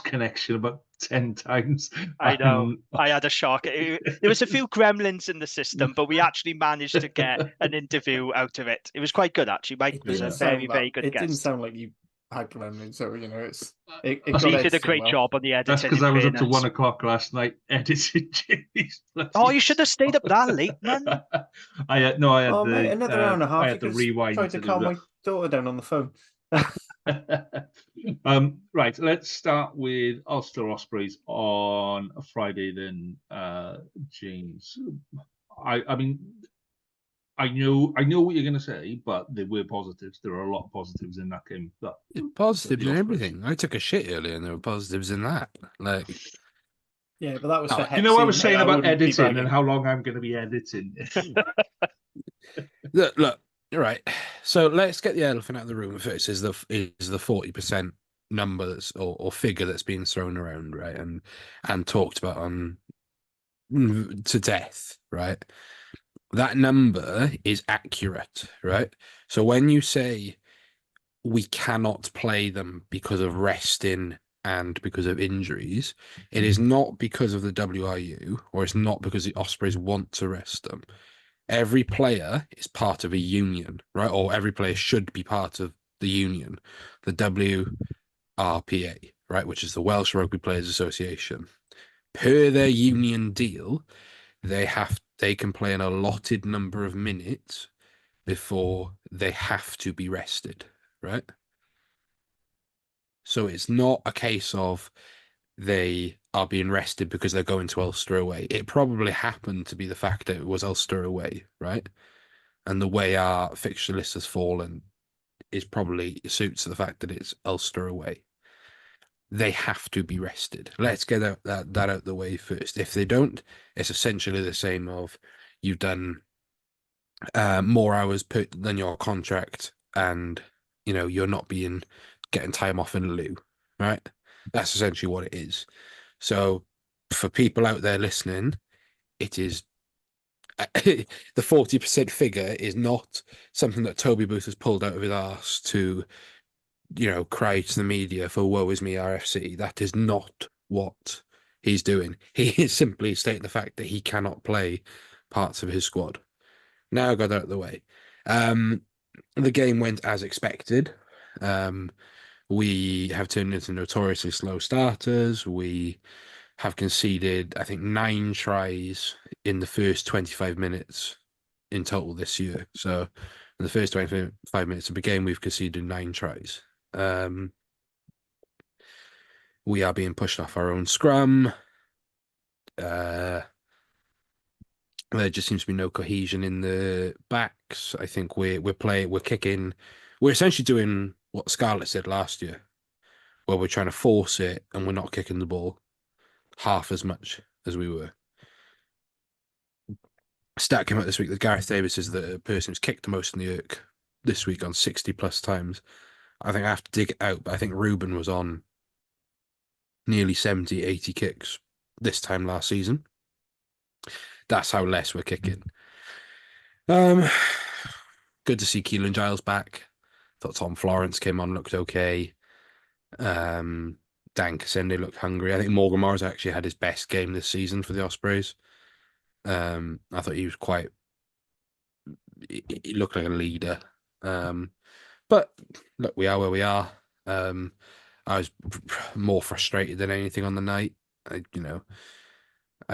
connection about 10 times. I know. I had a shock. There was a few gremlins in the system, but we actually managed to get an interview out of it. It was quite good, actually. Mike was a very good guest. It didn't sound like you had gremlins, so you know it's. He did a great job on the editing. That's because I was up to 1 o'clock last night editing Jamie's. Oh, you should have stayed up that late, man. I had mate, another hour and a half. I had to rewind. Tried to calm my daughter down on the phone. Right, let's start with Ulster Ospreys on a Friday then, James. I mean, I know what you're going to say, but there were positives. There are a lot of positives in that game. Positives in everything. I took a shit earlier, and there were positives in that. Like, yeah, but that was. You know what I was saying about editing and how long I'm going to be editing. Look. All right. So let's get the elephant out of the room first. Is the 40% number that's or figure that's being thrown around, right, and talked about on to death, right? That number is accurate, right? So when you say we cannot play them because of resting and because of injuries, it is not because of the WRU, or it's not because the Ospreys want to rest them. Every player is part of a union, right? Or every player should be part of the union, the WRPA, right? Which is the Welsh Rugby Players Association. Per their union deal, they can play an allotted number of minutes before they have to be rested, right? So it's not a case of they are being rested because they're going to Ulster away. It probably happened to be the fact that it was Ulster away, right? And the way our fixture list has fallen is probably suits the fact that it's Ulster away. They have to be rested. Let's get that out the way first. If they don't, it's essentially the same of you've done more hours than your contract, and you're not getting time off in lieu, right? That's essentially what it is. So for people out there listening, it is the 40% figure is not something that Toby Booth has pulled out of his arse to, cry to the media for woe is me RFC. That is not what he's doing. He is simply stating the fact that he cannot play parts of his squad. Now I got that out of the way. The game went as expected. We have turned into notoriously slow starters. We have conceded, I think, 9 tries in the first 25 minutes in total this year. So in the first 25 minutes of the game, we've conceded 9 tries. We are being pushed off our own scrum. There just seems to be no cohesion in the backs. I think we're kicking. We're essentially doing what Scarlett said last year, where we're trying to force it and we're not kicking the ball half as much as we were. Stat came out this week that Gareth Davis is the person who's kicked the most in the Irk this week on 60 plus times. I think I have to dig it out, but I think Ruben was on nearly 70, 80 kicks this time last season. That's how less we're kicking. Good to see Keelan Giles back. Thought Tom Florence came on, looked okay. Dan Casende looked hungry. I think Morgan Morris actually had his best game this season for the Ospreys. I thought he was he looked like a leader. But look, we are where we are. I was more frustrated than anything on the night. I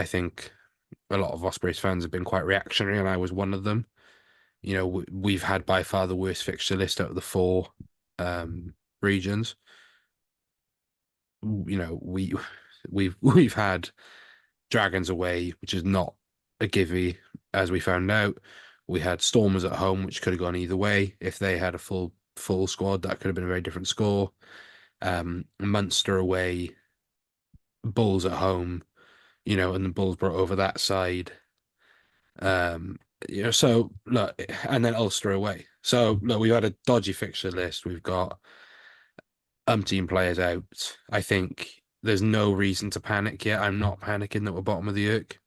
think a lot of Ospreys fans have been quite reactionary, and I was one of them. We've had by far the worst fixture list out of the 4 regions. We've had Dragons away, which is not a givey, as we found out. We had Stormers at home, which could have gone either way. If they had a full squad, that could have been a very different score. Munster away, Bulls at home, and the Bulls brought over that side. So look, and then Ulster away. So look, we've had a dodgy fixture list. We've got umpteen players out. I think there's no reason to panic yet. I'm not panicking that we're bottom of the Irk.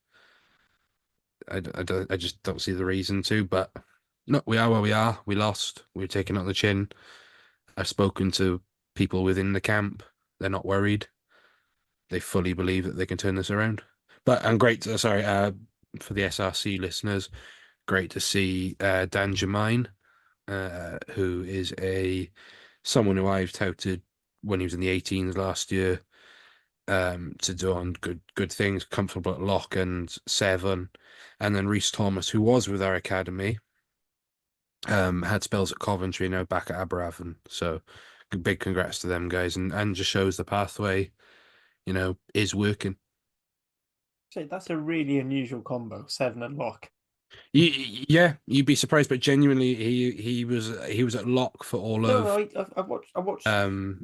I just don't see the reason to. But no, we are where we are. We lost. We're taking on the chin. I've spoken to people within the camp. They're not worried. They fully believe that they can turn this around. But I'm great. Sorry, for the SRC listeners, great to see Dan Jermaine, who is someone who I've touted when he was in the 18s last year, to do on good things, comfortable at lock and 7, and then Rhys Thomas, who was with our academy, had spells at Coventry, now back at Aberafon. So big congrats to them guys, and just shows the pathway, is working. So that's a really unusual combo, 7 and lock. Yeah, you'd be surprised, but genuinely, he was at lock for all No, of I watched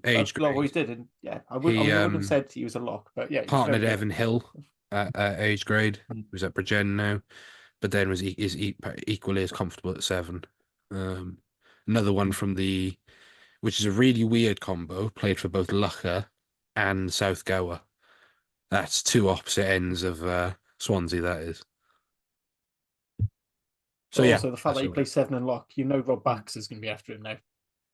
age a lot of what grade. he did, and yeah, I wouldn't have said he was a lock, but yeah, he was Partnered very good. Evan Hill at age grade, who's at Bridgen now, but then is equally as comfortable at 7. Another one from which is a really weird combo, played for both Lucha and South Gower. That's 2 opposite ends of Swansea, that is. So But yeah, also the fact that he plays 7 and lock, Rob Bax is going to be after him now,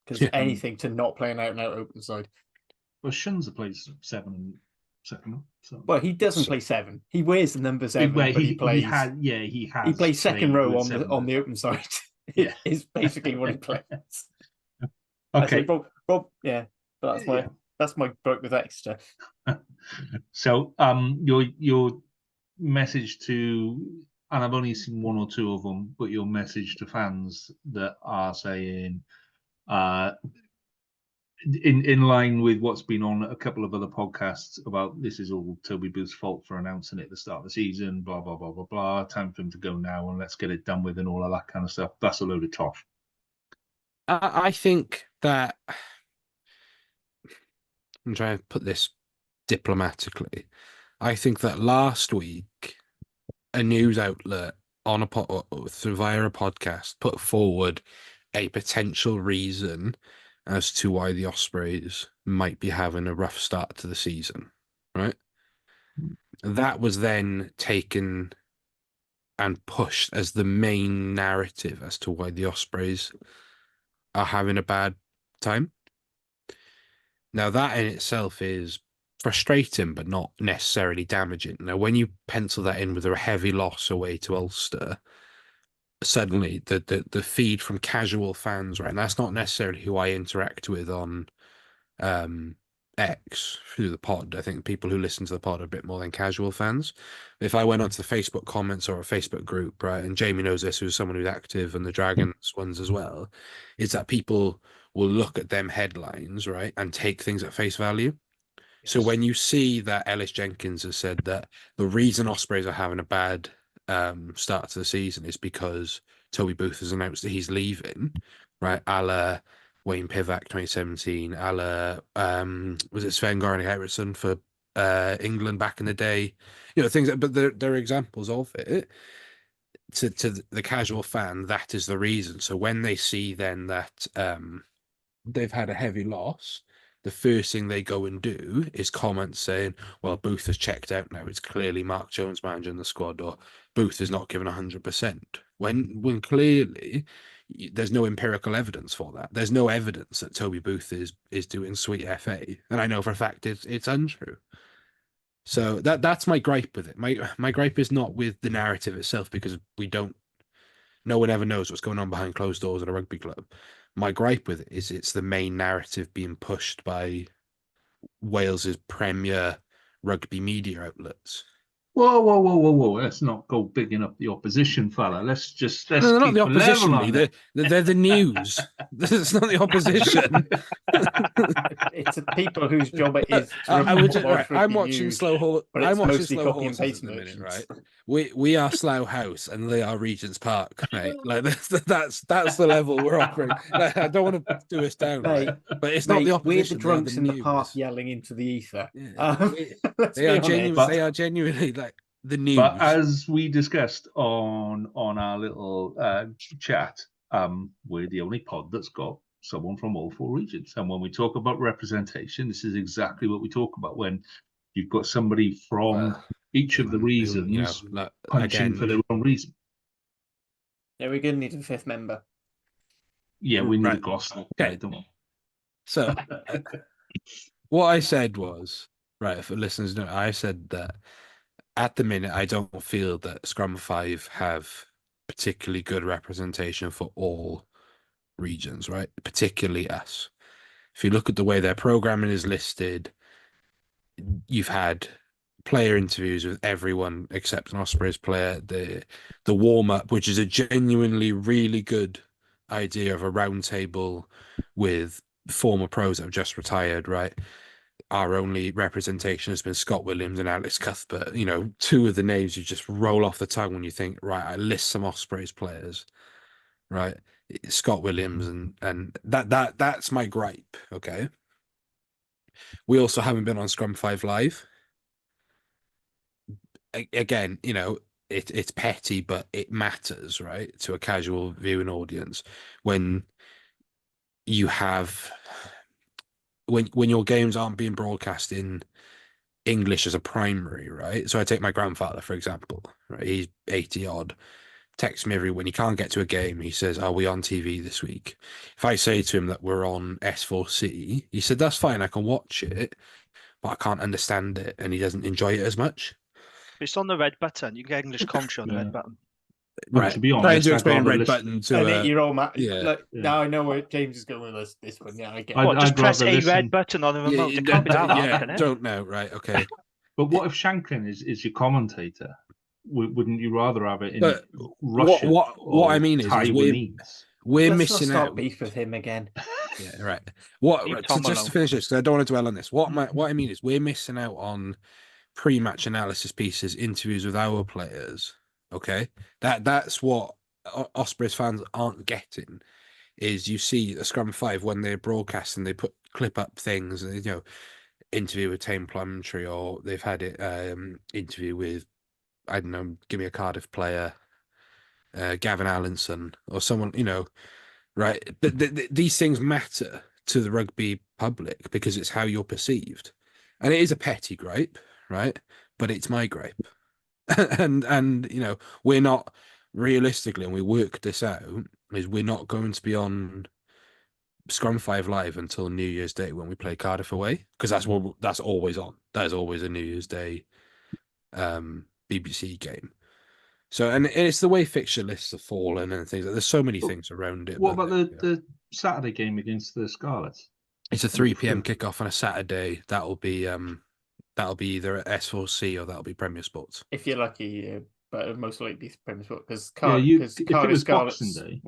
because anything to not play an out and out open side. Well, Shunza plays 7 and second. So. Well, he doesn't play 7. He wears the number 7, but he plays. He plays second row on the open side. Yeah, is basically what he plays. Okay, Rob. Yeah, but that's my book with extra. So, your message to, and I've only seen 1 or 2 of them, but your message to fans that are saying, in line with what's been on a couple of other podcasts about this is all Toby Booth's fault for announcing it at the start of the season, blah blah blah blah blah. Time for him to go now, and let's get it done with, and all of that kind of stuff. That's a load of tosh. I think that I'm trying to put this diplomatically. I think that last week, a news outlet on via a podcast put forward a potential reason as to why the Ospreys might be having a rough start to the season, right? That was then taken and pushed as the main narrative as to why the Ospreys are having a bad time. Now, that in itself is frustrating, but not necessarily damaging. Now, when you pencil that in with a heavy loss away to Ulster, suddenly the feed from casual fans, right? And that's not necessarily who I interact with on X through the pod. I think people who listen to the pod are a bit more than casual fans. If I went onto the Facebook comments or a Facebook group, right, and Jamie knows this, who's someone who's active, and the Dragons ones as well, is that people will look at them headlines, right, and take things at face value. Yes. So when you see that Ellis Jenkins has said that the reason Ospreys are having a bad start to the season is because Toby Booth has announced that he's leaving, right, a la Wayne Pivac 2017, a la was it Sven-Göran Eriksson for England back in the day, things but there are examples of it. To the casual fan, that is the reason. So when they see then that they've had a heavy loss, the first thing they go and do is comment saying, well, Booth has checked out now. It's clearly Mark Jones managing the squad, or Booth is not given 100%. When clearly there's no empirical evidence for that. There's no evidence that Toby Booth is doing sweet FA. And I know for a fact it's untrue. So that's my gripe with it. My gripe is not with the narrative itself, because no one ever knows what's going on behind closed doors at a rugby club. My gripe with it is it's the main narrative being pushed by Wales's premier rugby media outlets. Whoa. Let's not go bigging up the opposition, fella. Let's No, they're keep not the a level opposition, on Lee. it. They're the news. It's not the opposition. It's the people whose job it is. I'm watching Slough Hall. but I'm it's watching mostly Slough copy and Horses paste at the minute, merchants. right? We are Slough House and they are Regent's Park, mate. Like that's the level we're operating. Like, I don't want to do us down, Mate, right? But it's not the We're opposition. the drunks in the news. park yelling into the ether. Yeah. Let's They be are honest. genuine. They are genuinely like the news. But as we discussed on our little chat, we're the only pod that's got someone from all four regions. And when we talk about representation, this is exactly what we talk about. When you've got somebody from each of the reasons punching for their own reason. Yeah, we're going to need a fifth member. Yeah, we need a Right. Gloucester. Okay. Yeah, don't we? So what I said was, right, for listeners know, I said that at the minute, I don't feel that Scrum 5 have particularly good representation for all regions, right? Particularly us. If you look at the way their programming is listed, you've had player interviews with everyone except an Ospreys player. The warm-up, which is a genuinely really good idea of a round table with former pros that have just retired, right? Our only representation has been Scott Williams and Alex Cuthbert. You know, two of the names you just roll off the tongue when you think, right, I list some Ospreys players, right? Scott Williams and that's my gripe, okay? We also haven't been on Scrum 5 Live. Again, you know, it's petty, but it matters, right? To a casual viewing audience. When you have when your games aren't being broadcast in English as a primary, right? So I take my grandfather, for example, right? He's 80 odd. Texts me when he can't get to a game. He says, are we on TV this week? If I say to him that we're on S4C, he said, that's fine, I can watch it, but I can't understand it, and he doesn't enjoy it as much. It's on the red button. You get English commentary on the red button. Right. To be honest, Trying to I'd explain rather red listen- button to An 8-year-old man. yeah. Look, Yeah. now I know where James is going with this one. Yeah, I get it. What, just I'd press rather a listen- red button on the remote. It can't be that hard, can it? don't know, right? Okay. But what if Shanklin is your commentator? Wouldn't you rather have it in But Russian? what I mean is Taiwanese? we're Let's missing not start out. beef with him again. Yeah, right. What Leave right, Tom just alone. to finish this, because I don't want to dwell on this. What I mean is we're missing out on pre-match analysis pieces, interviews with our players. Okay, that's what Ospreys fans aren't getting. Is you see the Scrum 5 when they're broadcasting, they clip up things, you know, interview with Tame Plumtree, or they've had it interview with, I don't know, give me a Cardiff player, Gavin Allinson, or someone, you know, right? These things matter to the rugby public because it's how you're perceived, and it is a petty gripe, right? But it's my gripe, and you know, we're not realistically, and we worked this out, is we're not going to be on Scrum 5 Live until New Year's Day when we play Cardiff away, because that's always on. That is always a New Year's Day BBC game. So, and it's the way fixture lists are fallen and things. There's so many things around it. What but, about the Saturday game against the Scarlets? It's a 3 p.m. kickoff on a Saturday. That'll be either at S4C or that'll be Premier Sports. If you're lucky, but most likely Premier Sport because if it was Boxing Day.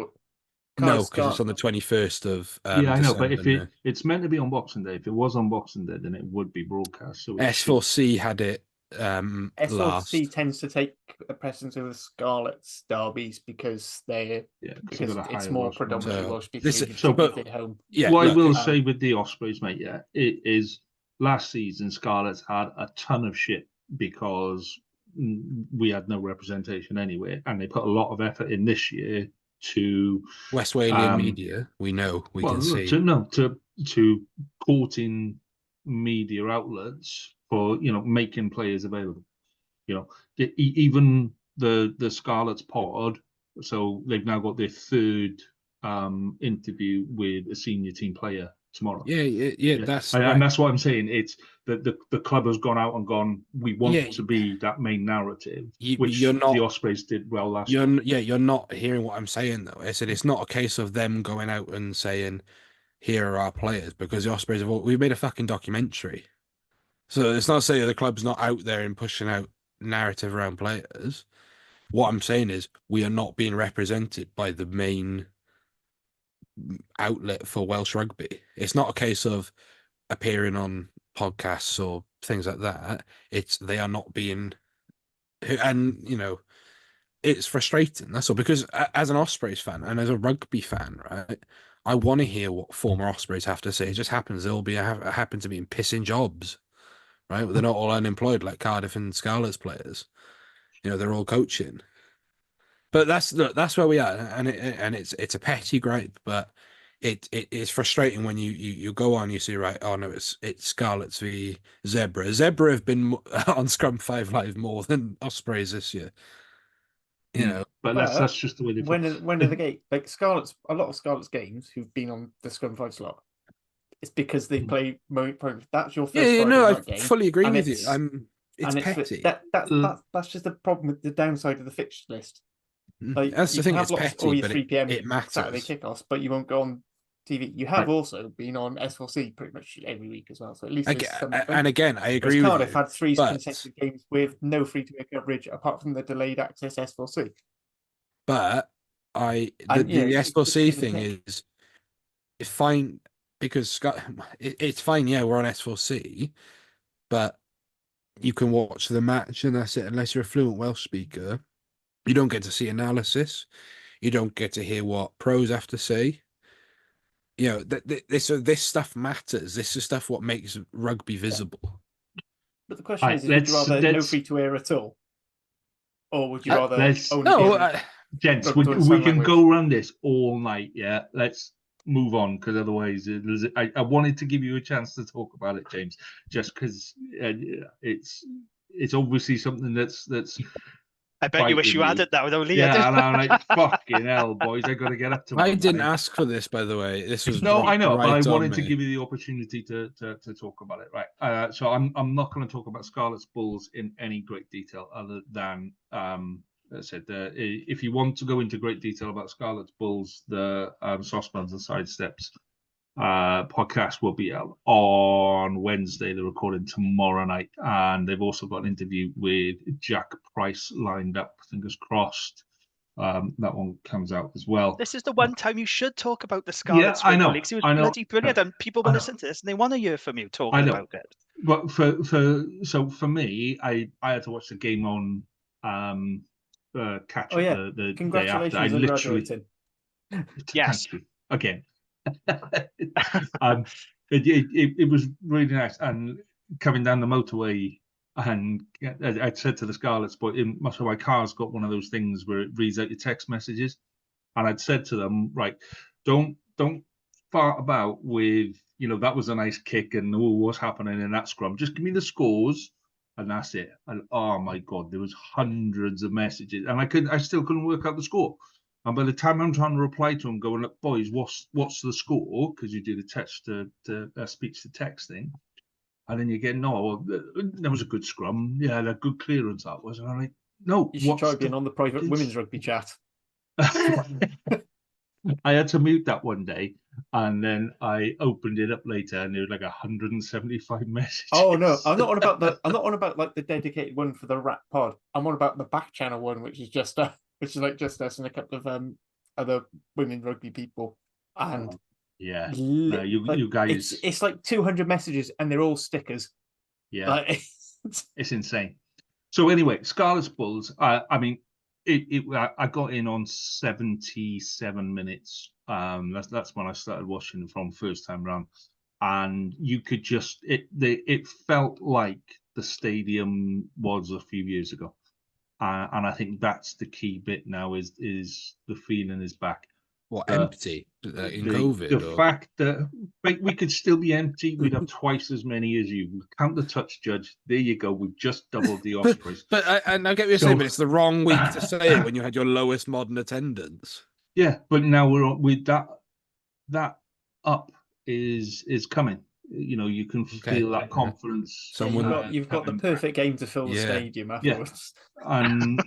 No, because it's on the 21st of Yeah, I know, but December, if it's meant to be on Boxing Day, if it was on Boxing Day, then it would be broadcast. So S4C had it S4C last. tends to take a precedence over Scarlet's derbies because it's more predominantly Welsh speaking. But at home. yeah, what look, I will say with the Ospreys, mate, yeah, it is last season Scarlets had a ton of shit because we had no representation anyway, and they put a lot of effort in this year to Westphalian media, we know, we can see. to courting media outlets for making players available. Even the Scarlet's pod. So they've now got their third interview with a senior team player tomorrow. Yeah. That's and that's what I'm saying. It's that the club has gone out and gone, we want to be that main narrative, which the Ospreys did well last year. You're not hearing what I'm saying, though. I said it's not a case of them going out and saying, here are our players, because the Ospreys we've made a fucking documentary. So it's not saying the club's not out there and pushing out narrative around players. What I'm saying is we are not being represented by the main outlet for Welsh rugby. It's not a case of appearing on podcasts or things like that. They are not being, and it's frustrating. That's all, because as an Ospreys fan and as a rugby fan, right, I want to hear what former Ospreys have to say. It just happens they'll happen to be in pissing jobs, right? They're not all unemployed like Cardiff and Scarlet's players. They're all coaching. But that's where we are, and it's a petty gripe, but it is frustrating when you go on, you see, right, oh no, it's Scarlets v Zebra. Zebra have been on Scrum 5 Live more than Ospreys this year. But that's just the way they when are the game, like Scarlet's, a lot of Scarlet's games who've been on the Scrum 5 slot, it's because they play that's your first I game, fully agree with you. It's petty. That's just the problem with the downside of the fixture list. Like, that's the thing, it's petty, all your but 3 p.m. it matters. Saturday kickoffs, but you won't go on TV. You have also been on S4C pretty much every week as well, so at least and again, I agree with Cardiff you. had 3 consecutive games with no free-to-air coverage apart from the delayed access S4C. But the S4C thing is fine, because it's fine, we're on S4C, but you can watch the match and that's it. Unless you're a fluent Welsh speaker, you don't get to see analysis. You don't get to hear what pros have to say. This stuff matters. This is stuff what makes rugby visible. But the question is would you rather no free-to-air at all? Or would you rather gents, we can go around this all night, yeah? Let's move on, because otherwise I wanted to give you a chance to talk about it, James, just because it's obviously something that's I bet you wish you had it now, though, Lee. Yeah, and I'm like, fucking hell, boys, I got to get up to I didn't ask for this, by the way. This was I know, but I wanted to me. give you the opportunity to talk about it, right? So I'm not going to talk about Scarlet's Bulls in any great detail, other than I said, if you want to go into great detail about Scarlet's Bulls, the Saucepans and Sidesteps podcast will be out on Wednesday. They're recording tomorrow night, and they've also got an interview with Jack Price lined up. Fingers crossed. That one comes out as well. This is the one time you should talk about the Scarlets. I know. He was bloody brilliant, and people will listen to this and they want to hear from you talking about it. But for me, I had to watch the game on catch up the day after. I literally yes, again. It was really nice, and coming down the motorway, and I said to the Scarlets, but my car's got one of those things where it reads out your text messages, and I'd said to them, right, don't fart about with that was a nice kick and what's happening in that scrum. Just give me the scores, and that's it. And oh my god, there was hundreds of messages, and I still couldn't work out the score. And by the time I'm trying to reply to them, going, look, boys, what's the score? Because you do the text to speech to text thing, and then you get that was a good scrum. Yeah, a good clearance that was. And I'm like, no, you should try being on the private women's rugby chat. I had to mute that one day, and then I opened it up later, and there was like 175 messages. Oh no, I'm not on about like the dedicated one for the Rat Pod. I'm on about the back channel one, which is just like just us and a couple of other women rugby people. And you guys, it's like 200 messages, and they're all stickers. Yeah, it's insane. So anyway, Scarlet's Bulls. I mean, I got in on 77 minutes. That's when I started watching from first time round, and you could just it felt like the stadium was a few years ago. and I think that's the key bit now. Is the feeling is back. What, The- empty in COVID? The or... fact that we could still be empty, we'd have twice as many as you. Count the touch, Judge. There you go. We've just doubled the Ospreys. But I get what you're saying, but it's the wrong week to say it when you had your lowest modern attendance. Yeah, but now we're on with that up is coming. You know, you can feel that confidence. You've got the perfect game to fill the stadium afterwards. And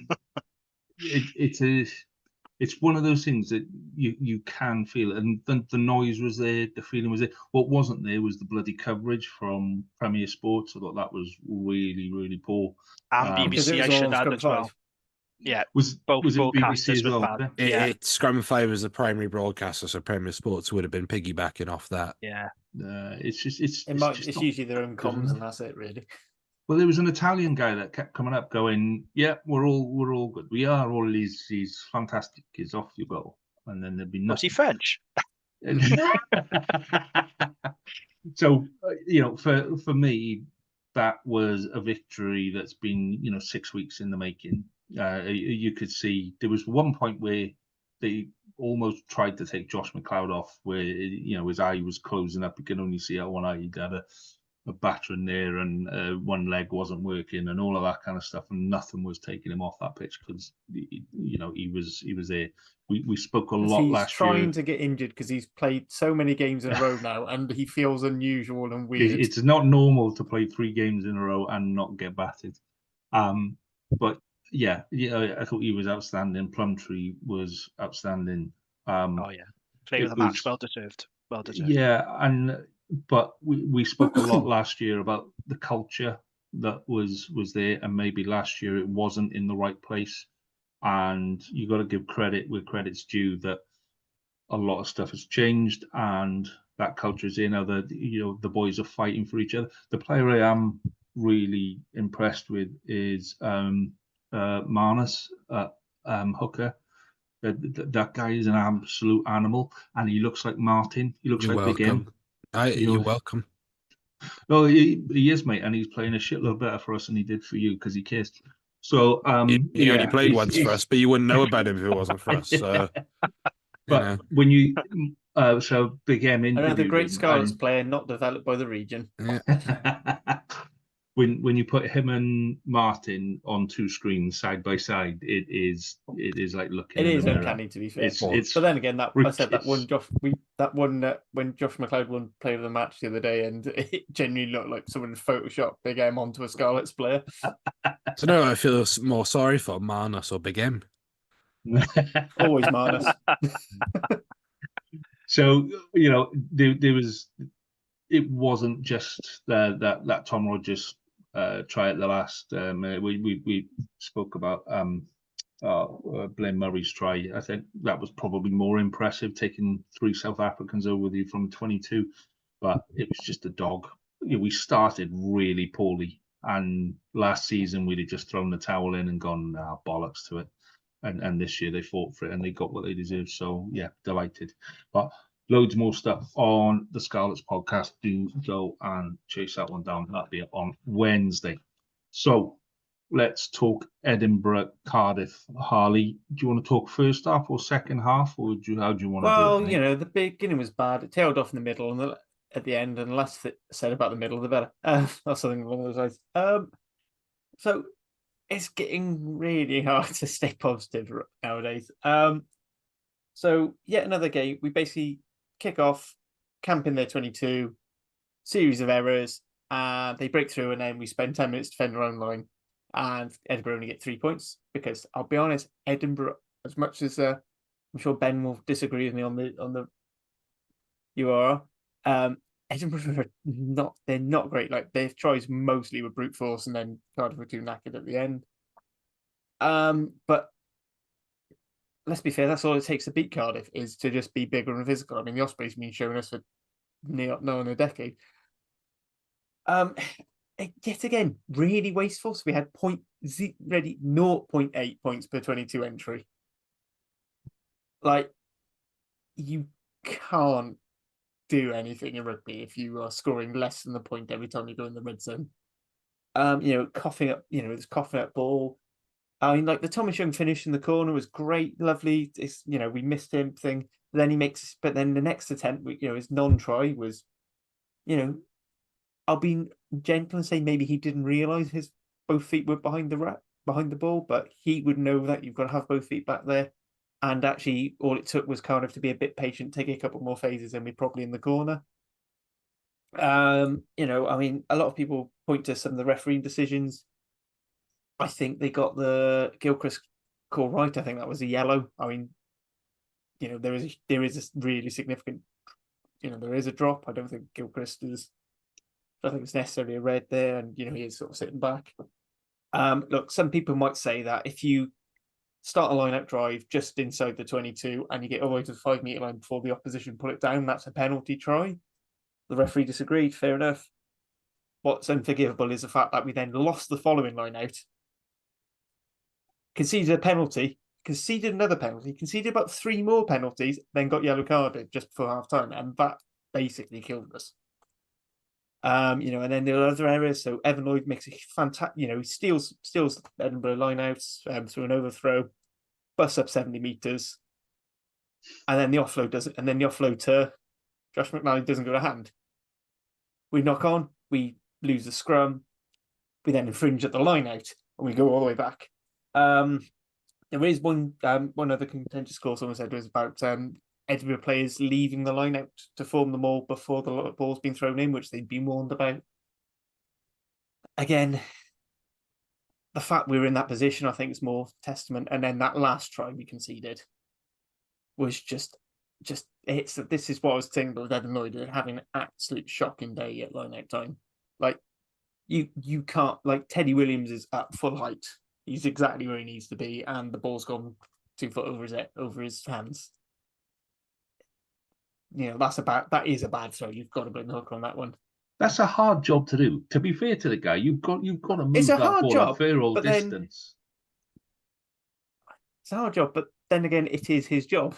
it's one of those things that you can feel, and the noise was there, the feeling was there. What wasn't there was the bloody coverage from Premier Sports. I thought that was really, really poor. And BBC, I should add as well. Yeah, was it BBC as well? Scrum 5 was the primary broadcaster, so Premier Sports would have been piggybacking off that. Yeah, it's usually their own comms, and that's it, really. Well, there was an Italian guy that kept coming up, going, "Yeah, we're all good. We are all he's fantastic. He's off you go." And then there'd be nothing. Was he French? So for me, that was a victory that's been 6 weeks in the making. You could see there was one point where they almost tried to take Josh McLeod off, where his eye was closing up. You can only see out one eye. He'd had a battering there, and one leg wasn't working, and all of that kind of stuff, and nothing was taking him off that pitch because he was there. We spoke a lot last year. He's trying to get injured because he's played so many games in a row now, and he feels unusual and weird. It's not normal to play 3 games in a row and not get battered. But yeah, I thought he was outstanding. Plumtree was outstanding. Player of the match, well deserved. Yeah, but we spoke a lot last year about the culture that was there, and maybe last year it wasn't in the right place. And you got to give credit where credit's due, that a lot of stuff has changed, and that culture is there now. That the boys are fighting for each other. The player I am really impressed with is Marnus hooker. That guy is an absolute animal, and he looks like Martin. He looks like Big M. You're welcome. No, he is, mate, and he's playing a shitload better for us than he did for you because he kissed. So he only played once for us, but you wouldn't know about him if it wasn't for us. So, but when you so Big M interviewed another great Scarlets him, player, not developed by the region. Yeah. When you put him and Martin on 2 screens side by side, it is like looking. It in is the mirror. uncanny, to be fair. It's but then again, I said that one when Josh McLeod won Player of the Match the other day, and it genuinely looked like someone had photoshopped Big M onto a Scarlets player. So now I feel more sorry for Marnus or Big M. Always Marnus. So there was. It wasn't just that Tom Rogers try at the last. We spoke about Blaine Murray's try. I think that was probably more impressive, taking 3 South Africans over with you from 22, but it was just a dog. We started really poorly, and last season we'd have just thrown the towel in and gone, bollocks to it. And this year they fought for it and they got what they deserved. So yeah, delighted. But loads more stuff on the Scarlets podcast. Do go and chase that one down. That'll be up on Wednesday. So let's talk Edinburgh, Cardiff. Harley, do you want to talk first half or second half, or how do you want to do it? Well, the beginning was bad. It tailed off in the middle, and at the end, and the less said about the middle, the better. Or something along those lines. So it's getting really hard to stay positive nowadays. So yet another game. We basically kick off, camp in their 22, series of errors, and they break through, and then we spend 10 minutes defending our own line, and Edinburgh only get 3 points, because I'll be honest, Edinburgh, as much as I'm sure Ben will disagree with me on the URL, Edinburgh they're not great. Like, their tries mostly were brute force, and then Cardiff were too knackered at the end. But let's be fair, that's all it takes to beat Cardiff, is to just be bigger and physical. I mean, the Ospreys have been showing us for nearly a decade. Yet again, really wasteful. So we had 0.8 points per 22 entry. Like, you can't do anything in rugby if you are scoring less than the point every time you go in the red zone. Coughing up, it's coughing up ball. I mean, like the Thomas Young finish in the corner was great, lovely. It's, we missed him thing. But then but then the next attempt, his non-try was, I'll be gentle and say maybe he didn't realise his both feet were behind the ball, but he would know that you've got to have both feet back there. And actually, all it took was kind of to be a bit patient, take a couple more phases, and we're probably in the corner. I mean, a lot of people point to some of the refereeing decisions. I think they got the Gilchrist call right. I think that was a yellow. I mean, there is a really significant, there is a drop. I don't think Gilchrist is. I don't think it's necessarily a red there, and he is sort of sitting back. Look, some people might say that if you start a line-out drive just inside the 22 and you get all the way to the 5 metre line before the opposition pull it down, that's a penalty try. The referee disagreed. Fair enough. What's unforgivable is the fact that we then lost the following line-out, conceded a penalty, conceded another penalty, conceded about 3 more penalties, then got yellow carded just before half-time, and that basically killed us. And then there are other areas. So Evan Lloyd makes a fantastic, he steals Edinburgh lineouts through an overthrow, busts up 70 metres, and then the offload doesn't. And then the offload to Josh McNally doesn't go to hand. We knock on, we lose the scrum, we then infringe at the lineout, and we go all the way back. There is one other contentious call someone said was about Edinburgh players leaving the line out to form the maul before the ball's been thrown in, which they'd been warned about. Again, the fact we were in that position, I think, is more testament. And then that last try we conceded was just this is what I was saying about Evan Lloyd having an absolute shocking day at line out time. Like you can't, like, Teddy Williams is at full height. He's exactly where he needs to be, and the ball's gone 2 foot over his hands. That is a bad throw. You've got to blame the hooker on that one. That's a hard job to do. To be fair to the guy, you've got to move It's a that hard ball job, a fair old but then- distance. It's a hard job, but then again, it is his job.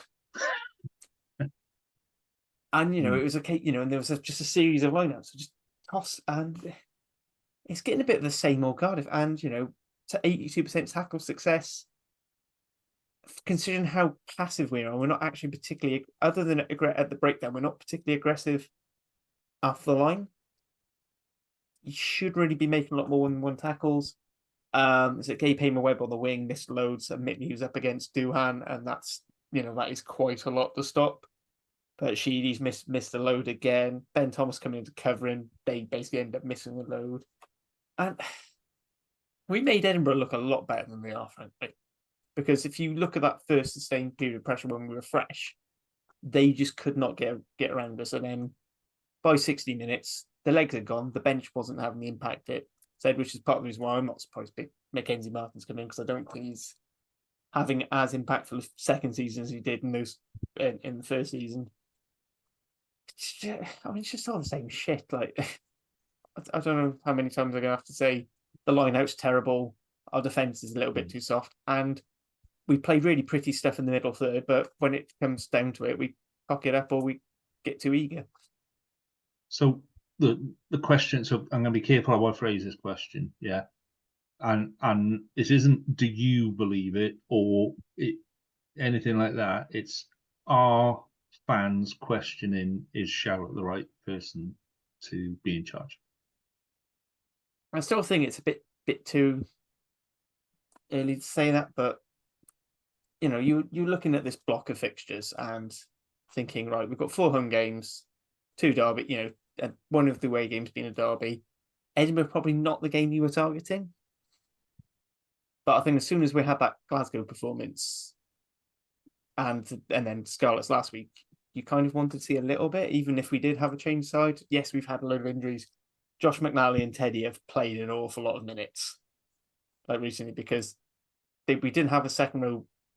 And it was and there was just a series of lineouts, so just toss, and it's getting a bit of the same old Cardiff. And to 82% tackle success, considering how passive we are, we're not actually particularly, other than at the breakdown, we're not particularly aggressive off the line. You should really be making a lot more 1-1 tackles. Is it Gabe Hamer-Webb on the wing, missed loads, and Mitney's up against Doohan, and that's, that is quite a lot to stop. But Sheedy's missed the load again. Ben Thomas coming into covering, they basically end up missing the load. And we made Edinburgh look a lot better than they are, frankly. Because if you look at that first sustained period of pressure when we were fresh, they just could not get around us. And then by 60 minutes, the legs had gone. The bench wasn't having the impact it said, which is part of the reason why I'm not surprised Mackenzie Martin's come in, because I don't think he's having as impactful a second season as he did in the first season. It's just all the same shit. Like, I don't know how many times I'm gonna have to say the line-out's terrible, our defence is a little bit too soft, and we play really pretty stuff in the middle third, but when it comes down to it, we cock it up or we get too eager. So the question, so I'm going to be careful how I phrase this question, yeah, and this isn't do you believe it or anything like that. It's, are fans questioning, is Charlotte the right person to be in charge? I still think it's a bit too early to say that, but you're looking at this block of fixtures and thinking, right, we've got 4 home games, 2 derby, and one of the away games being a derby. Edinburgh probably not the game you were targeting, but I think as soon as we had that Glasgow performance and then Scarlet's last week, you kind of wanted to see a little bit, even if we did have a change side. Yes, we've had a load of injuries. Josh McNally and Teddy have played an awful lot of minutes, like recently, because we didn't have a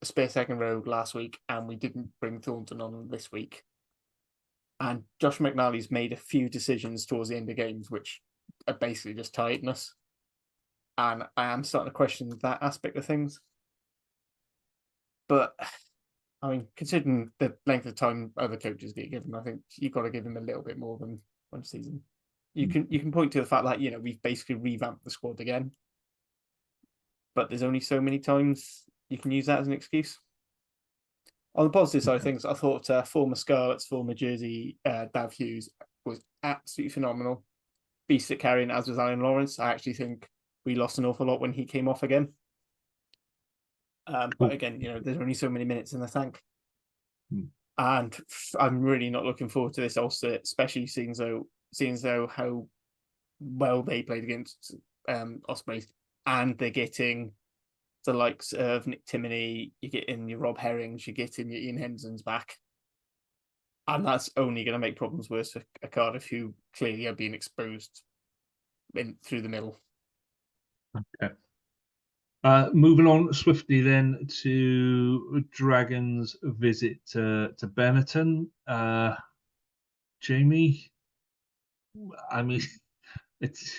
spare second row last week, and we didn't bring Thornton on this week. And Josh McNally's made a few decisions towards the end of games which are basically just tighten us. And I am starting to question that aspect of things. But I mean, considering the length of time other coaches get given, I think you've got to give him a little bit more than one season. You can point to the fact that we've basically revamped the squad again. but there's only so many times you can use that as an excuse. On the positive side of things, I thought former Scarlet's former Jersey Dav Hughes was absolutely phenomenal. Beast at carrying, as was Alan Lawrence. I actually think we lost an awful lot when he came off again. But again, there's only so many minutes in the tank. And I'm really not looking forward to this Ulster, especially seeing though how well they played against Ospreys, and they're getting the likes of Nick Timoney, you get in your Rob Herrings, you get in your Ian Henderson's back. And that's only going to make problems worse for a Cardiff who clearly are being exposed through the middle. Okay. Moving on swiftly then to Dragons' visit to Benetton. Jamie, I mean, it's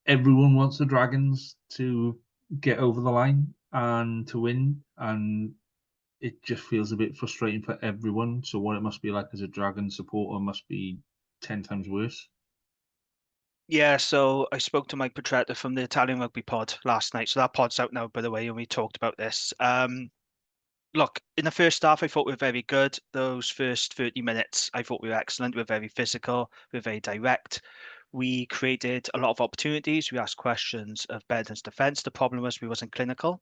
everyone wants the Dragons to get over the line and to win, and it just feels a bit frustrating for everyone. So what it must be like as a Dragon supporter must be 10 times worse. Yeah, so I spoke to Mike Petretta from the Italian Rugby Pod last night. So that pod's out now, by the way, and we talked about this. Look, in the first half, I thought we were very good. Those first 30 minutes, I thought we were excellent. We were very physical. We were very direct. We created a lot of opportunities. We asked questions of Benetton's defence. The problem was we wasn't clinical.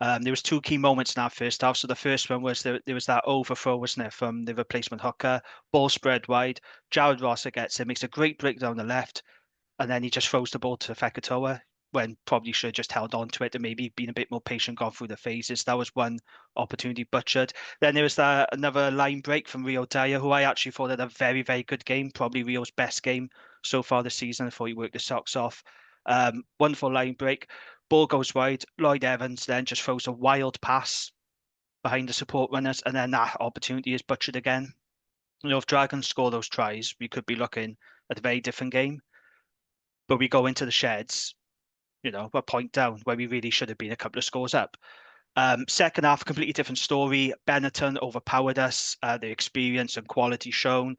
There was two key moments in our first half. So the first one was there was that overthrow, wasn't it, from the replacement hooker, ball spread wide. Jared Rosser gets it, makes a great break down the left, and then he just throws the ball to Fekatoa when probably should have just held on to it and maybe been a bit more patient, gone through the phases. That was one opportunity butchered. Then there was another line break from Rio Dyer, who I actually thought had a very, very good game, probably Rio's best game so far this season. I thought he worked his socks off. Wonderful line break. Ball goes wide. Lloyd Evans then just throws a wild pass behind the support runners, and then that opportunity is butchered again. If Dragons score those tries, we could be looking at a very different game. But we go into the sheds, a point down where we really should have been a couple of scores up. Second half, completely different story. Benetton overpowered us. The experience and quality shown.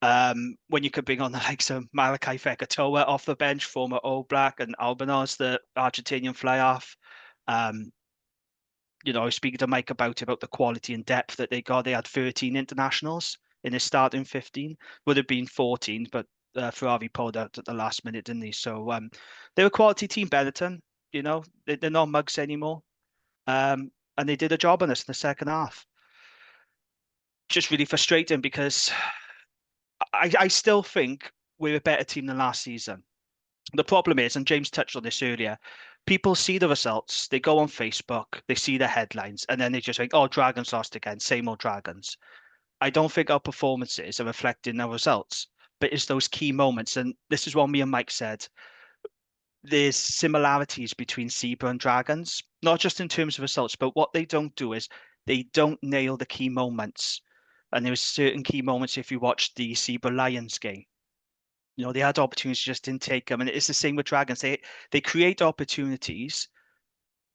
When you could bring on the likes of Malachi Fekatoa off the bench, former All Black, and Albanos, the Argentinian fly-half. I was speaking to Mike about the quality and depth that they got. They had 13 internationals in their starting 15. Would have been 14, but Ferrari pulled out at the last minute, didn't he? So they're a quality team, Benetton. They're not mugs anymore. And they did a job on us in the second half. Just really frustrating because I still think we're a better team than last season. The problem is, and James touched on this earlier, people see the results, they go on Facebook, they see the headlines, and then they just think, oh, Dragons lost again, same old Dragons. I don't think our performances are reflecting our results, but it's those key moments. And this is what me and Mike said. There's similarities between Zebra and Dragons, not just in terms of results, but what they don't do is they don't nail the key moments. And there was certain key moments if you watch the Zebra Lions game. They had opportunities, just didn't take them. And it's the same with Dragons. They create opportunities,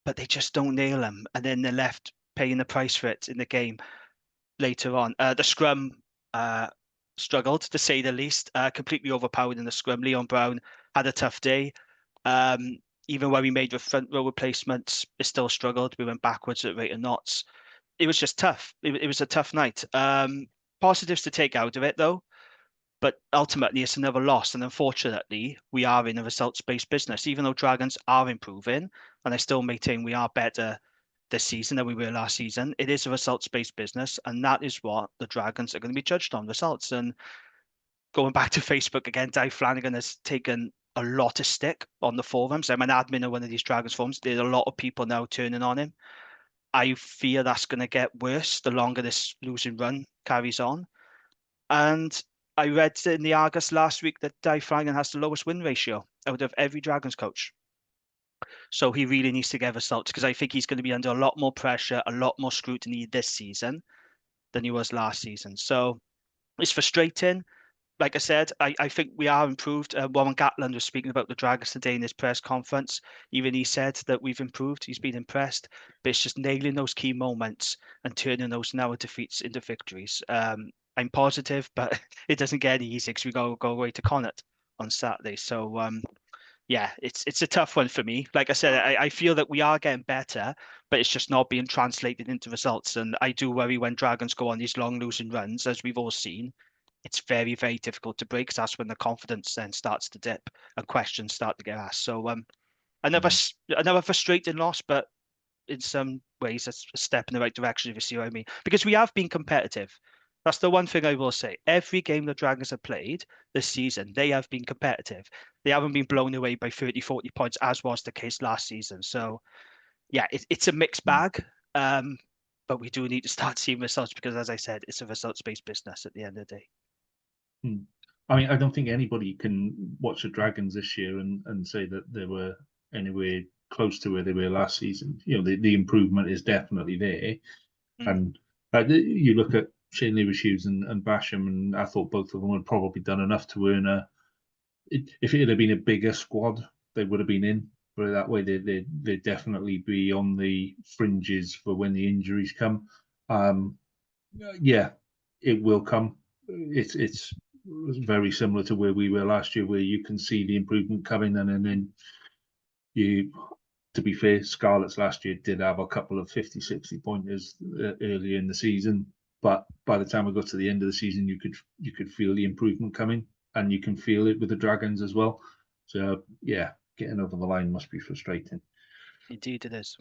but they just don't nail them. And then they're left paying the price for it in the game later on. The scrum struggled, to say the least. Completely overpowered in the scrum. Leon Brown had a tough day. Even when we made the front row replacements, it still struggled. We went backwards at rate of knots. It was just tough. It was a tough night. Positives to take out of it, though. But ultimately, it's another loss. And unfortunately, we are in a results-based business. Even though Dragons are improving, and I still maintain we are better this season than we were last season, it is a results-based business. And that is what the Dragons are going to be judged on, results. And going back to Facebook again, Dave Flanagan has taken a lot of stick on the forums. I'm an admin of one of these Dragons forums. There's a lot of people now turning on him. I fear that's going to get worse the longer this losing run carries on. And I read in the Argus last week that Dave Flanagan has the lowest win ratio out of every Dragons coach. So he really needs to get results, because I think he's going to be under a lot more pressure, a lot more scrutiny this season than he was last season. So it's frustrating. Like I said, I think we are improved. Warren Gatland was speaking about the Dragons today in his press conference. Even he said that we've improved. He's been impressed. But it's just nailing those key moments and turning those now defeats into victories. I'm positive, but it doesn't get any easier because we go away to Connacht on Saturday. So, yeah, it's a tough one for me. Like I said, I feel that we are getting better, but it's just not being translated into results. And I do worry when Dragons go on these long losing runs, as we've all seen. It's very, very difficult to break, 'cause that's when the confidence then starts to dip and questions start to get asked. So another frustrating loss, but in some ways that's a step in the right direction, if you see what I mean. Because we have been competitive. That's the one thing I will say. Every game the Dragons have played this season, they have been competitive. They haven't been blown away by 30, 40 points, as was the case last season. So, yeah, it's a mixed bag. But we do need to start seeing results because, as I said, it's a results-based business at the end of the day. I mean, I don't think anybody can watch the Dragons this year and say that they were anywhere close to where they were last season. You know, the improvement is definitely there. And you look at Shane Lewis-Hughes and Basham, and I thought both of them had probably done enough to earn if it had been a bigger squad, they would have been in. But that way, they'd definitely be on the fringes for when the injuries come. Yeah, it will come. It's very similar to where we were last year, where you can see the improvement coming, and then you. To be fair, Scarlets last year did have a couple of 50, 60 pointers earlier in the season, but by the time we got to the end of the season, you could feel the improvement coming, and you can feel it with the Dragons as well. So yeah, getting over the line must be frustrating. Indeed, it is.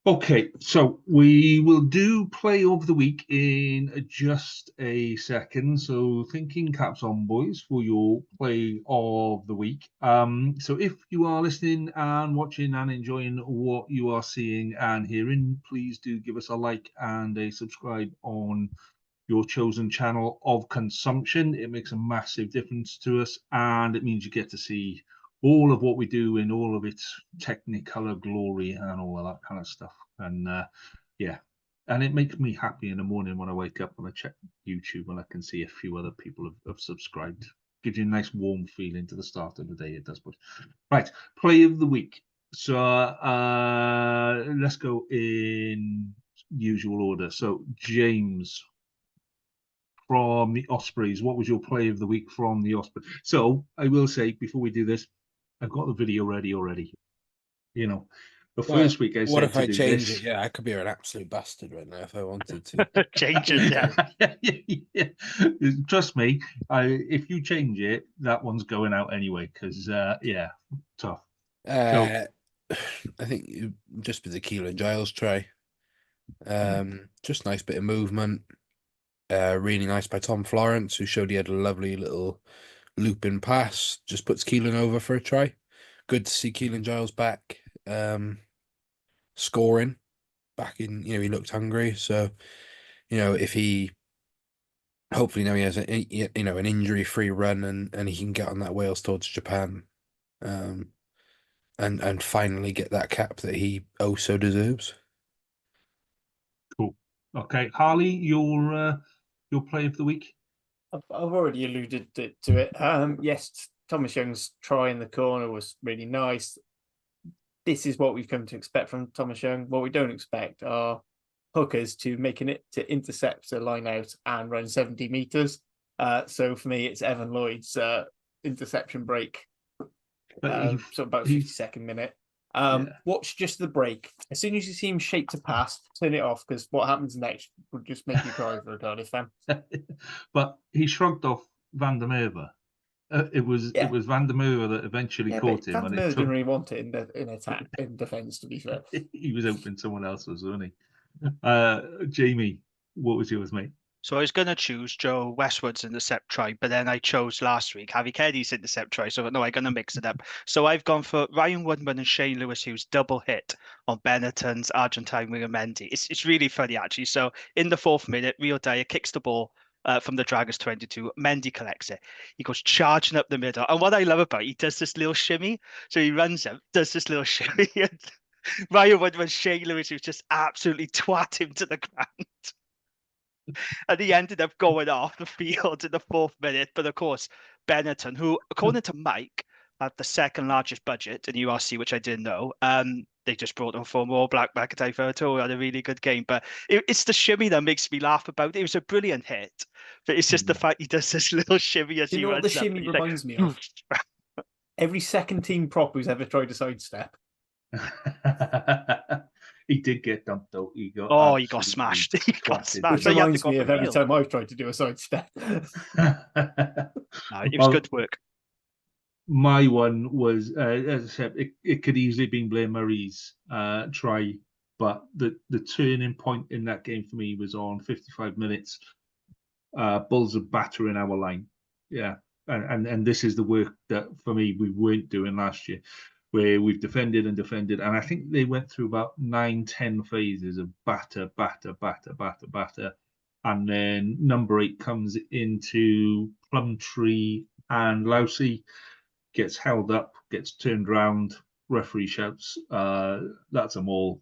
Okay, so we will do play of the week in just a second. So thinking caps on, boys, for your play of the week. So if you are listening and watching and enjoying what you are seeing and hearing, please do give us a like and a subscribe on your chosen channel of consumption. It makes a massive difference to us, and it means you get to see all of what we do in all of its technicolor glory and all of that kind of stuff. And yeah, and it makes me happy in the morning when I wake up and I check YouTube and I can see a few other people have subscribed. Gives you a nice warm feeling to the start of the day, it does. But right, play of the week. So let's go in usual order. So James, from the Ospreys, what was your play of the week from the Ospreys? So I will say before we do this, I've got the video ready already. You know, the first week I What said if to I do change this. it? Yeah, I could be an absolute bastard right now if I wanted to. Change it, yeah. Yeah. Trust me, if you change it, that one's going out anyway. Because yeah, tough. I think just with the Keelan Giles try, just nice bit of movement. Really nice by Tom Florence, who showed he had a lovely little looping pass. Just puts Keelan over for a try. Good to see Keelan Giles back, scoring. Back in, he looked hungry. So, if he hopefully now he has an injury-free run and he can get on that Wales towards Japan, and finally get that cap that he so deserves. Cool. Okay, Harley, your play of the week. I've already alluded to it. Yes, Thomas Young's try in the corner was really nice. This is what we've come to expect from Thomas Young. What we don't expect are hookers to making it to intercept a line out and run 70 meters. So for me, it's Evan Lloyd's interception break. So about 52nd minute. Watch just the break. As soon as you see him shape to pass, turn it off, because what happens next would just make you cry for a Cardiff fan. But he shrugged off Van der Merwe. It was Van der Merwe that eventually caught him. Van der Merwe didn't really want it in attack, in defence, to be fair. He was hoping someone else was, wasn't he? Jamie, what was yours, mate? So I was going to choose Joe Westwood's intercept try, but then I chose last week Harvey Keddy's intercept try. So no, I'm going to mix it up. So I've gone for Ryan Woodman and Shane Lewis-Hughes double hit on Benetton's Argentine winger Mendy. It's really funny, actually. So in the 4th minute, Rio Dyer kicks the ball from the Dragons 22. Mendy collects it. He goes charging up the middle. And what I love about it, he does this little shimmy. So he runs up, does this little shimmy. And Ryan Woodman, Shane Lewis-Hughes just absolutely twat him to the ground. And he ended up going off the field in the 4th minute. But of course, Benetton, who, according to Mike, had the 2nd largest budget in URC, which I didn't know. They just brought on former All Black McIntyre Photo, had a really good game. But it's the shimmy that makes me laugh about it. It was a brilliant hit. But it's just the fact he does this little shimmy as he runs up. You know what the shimmy reminds me of? every second team prop who's ever tried to sidestep. He did get dumped though. He got Oh, he got absolutely smashed. He got twatted. smashed. Which So you had to reminds go me for of every real. time I've tried to do a sidestep. No, it was Well, good work. My one was, as I said, it could easily have been Blair Murray's try, but the turning point in that game for me was on 55 minutes. Bulls are battering our line, yeah, and this is the work that for me we weren't doing last year, where we've defended and defended, and I think they went through about 9-10 phases of batter, and then number 8 comes into Plumtree and Lousy. Gets held up, gets turned round, referee shouts, that's them all,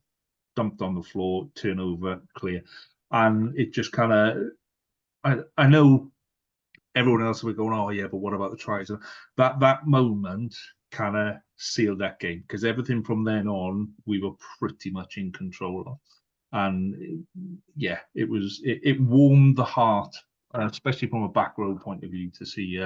dumped on the floor, turnover, clear. And it just kind of, I know everyone else will be going, oh yeah, but what about the tries? That moment kind of sealed that game, because everything from then on, we were pretty much in control of. And yeah, it warmed the heart, especially from a back row point of view, to see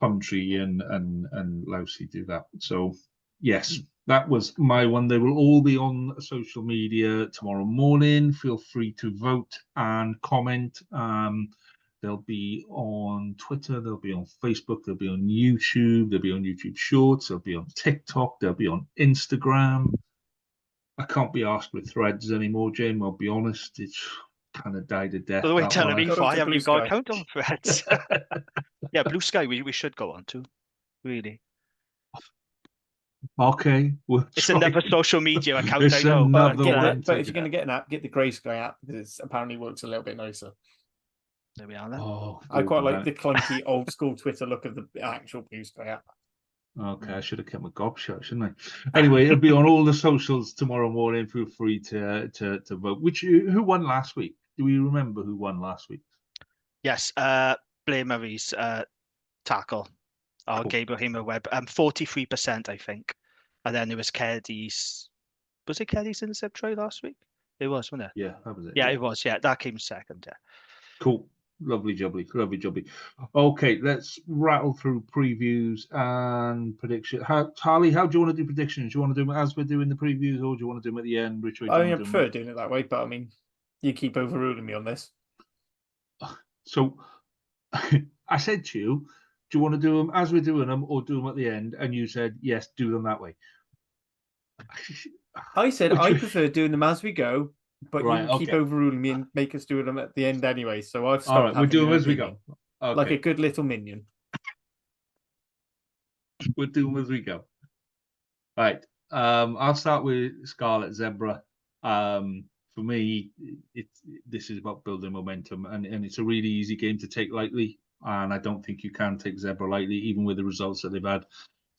Plumtree and Lousy do that. So yes, that was my one. They will all be on social media tomorrow morning. Feel free to vote and comment. They'll be on Twitter, they'll be on Facebook, they'll be on YouTube, they'll be on YouTube Shorts, they'll be on TikTok, they'll be on Instagram. I can't be asked with Threads anymore, Jim. I'll be honest, it's kind of died a death. By the way, that telling one. me, Got why onto have you Blue got Sky. account on Threads? Yeah, Blue Sky, we should go on to, really. Okay, we'll It's try. another social media account, It's I know. another But, one. But if you're going to get an app, get the Grey Sky app, because it apparently works a little bit nicer. there we are then. Oh, I quite Google like the clunky old school Twitter look of the actual Blue Sky app. Okay, I should have kept my gob shut, shouldn't I? Anyway, it'll be on all the socials tomorrow morning. Feel free to vote. Who won last week? Do we remember who won last week? Yes, Blair Murray's tackle. Or Cool. Gabriel Webb. 43%, I think. And then there was Keddy's. Was it Keddy's intercept try last week? It was, wasn't it? Yeah, that was it. Yeah, it was. Yeah, that came second. Yeah. Cool. Lovely jubbly. Lovely jubbly. Okay, let's rattle through previews and prediction. Harley, how do you want to do predictions? Do you want to do them as we're doing the previews, or do you want to do them at the end? Which way do you I mean, I want to do prefer doing it that way, but I mean, you keep overruling me on this. them? So I said to you, do you want to do them as we're doing them, or do them at the end? And you said, yes, do them that way. I said Which I way- prefer doing them as we go, but Right, you keep okay. overruling me and make us do them at the end anyway. So I've stopped All right, we'll having do an them as we opinion, go. Okay. like a good little minion. We'll do them as we go. Right. I'll start with Scarlet Zebra. For me, this is about building momentum, and it's a really easy game to take lightly. And I don't think you can take Zebra lightly, even with the results that they've had.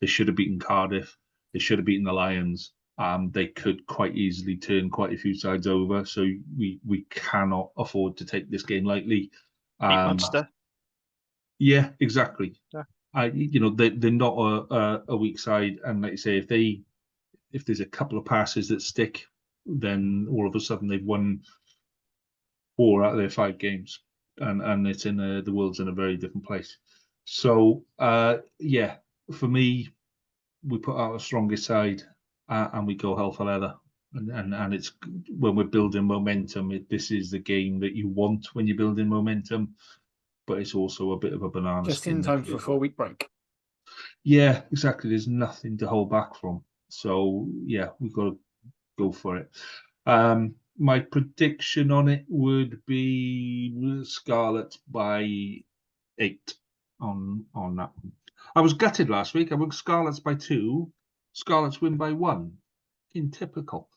They should have beaten Cardiff. They should have beaten the Lions. They could quite easily turn quite a few sides over. So we cannot afford to take this game lightly. Beat Munster. Yeah, exactly. Yeah. They're not a weak side, and like you say, if there's a couple of passes that stick, then all of a sudden they've won 4 out of their 5 games, and it's in the world's in a very different place. So yeah, for me, we put out a strongest side and we go hell for leather. And it's when we're building momentum, this is the game that you want when you're building momentum, but it's also a bit of a banana Just skin in that time for you a go- 4-week break. Yeah, exactly. There's nothing to hold back from. So yeah, we've got to go for it. My prediction on it would be Scarlet by 8 on that one. I was gutted last week. I went Scarlets by 2. Scarlets win by 1. In typical.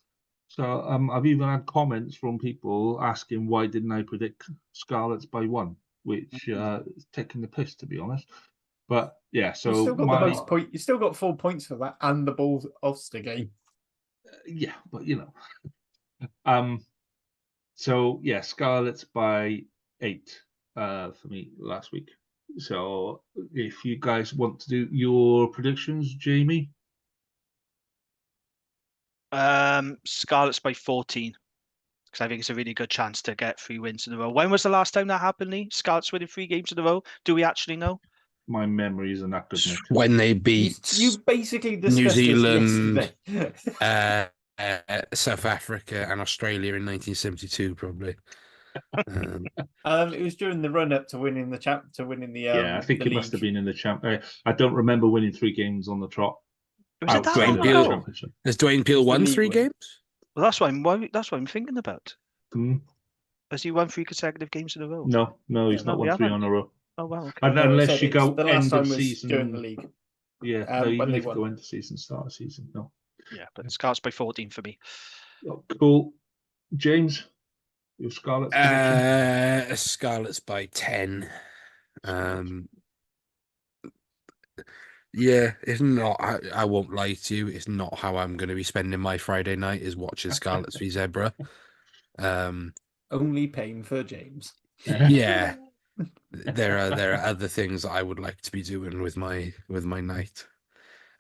So I've even had comments from people asking why didn't I predict Scarlets by 1, which is taking the piss, to be honest. But yeah, so You still got the most point. You still got 4 points for that and the Bulls Ulster game. Yeah, but so yeah, Scarlets by 8 for me last week. So if you guys want to do your predictions, Jamie. Scarlets by 14. Because I think it's a really good chance to get 3 wins in a row. When was the last time that happened, Lee? Scarlets winning 3 games in a row? Do we actually know? my memory isn't that good, Nick. When they beat You basically New discussed this Zealand, yesterday. South Africa, and Australia in 1972, probably. It was during the run up to winning the Yeah, I think the it must have league. been in the champ. I don't remember winning 3 games on the trot. Was it that outside long of the Peel? ago? championship. Has Dwayne Peel won league 3 win. games? Well, that's what I'm thinking about. Mm, Has he won 3 consecutive games in a row? no, he's No, not we won 3 haven't. on a row. Oh wow. Okay. And No, I unless said you it's go the last end time of was season, during the league. Yeah, no, when even they if you won. go end of season, start of season, no. Yeah, but Scarlet's by 14 for me. Oh, cool, James, your Scarlet's prediction. Scarlet's by 10. Yeah, it's not. I won't lie to you. It's not how I'm going to be spending my Friday night. Is watching Scarlet's v Zebra. Only pain for James. Yeah, there are other things that I would like to be doing with my night.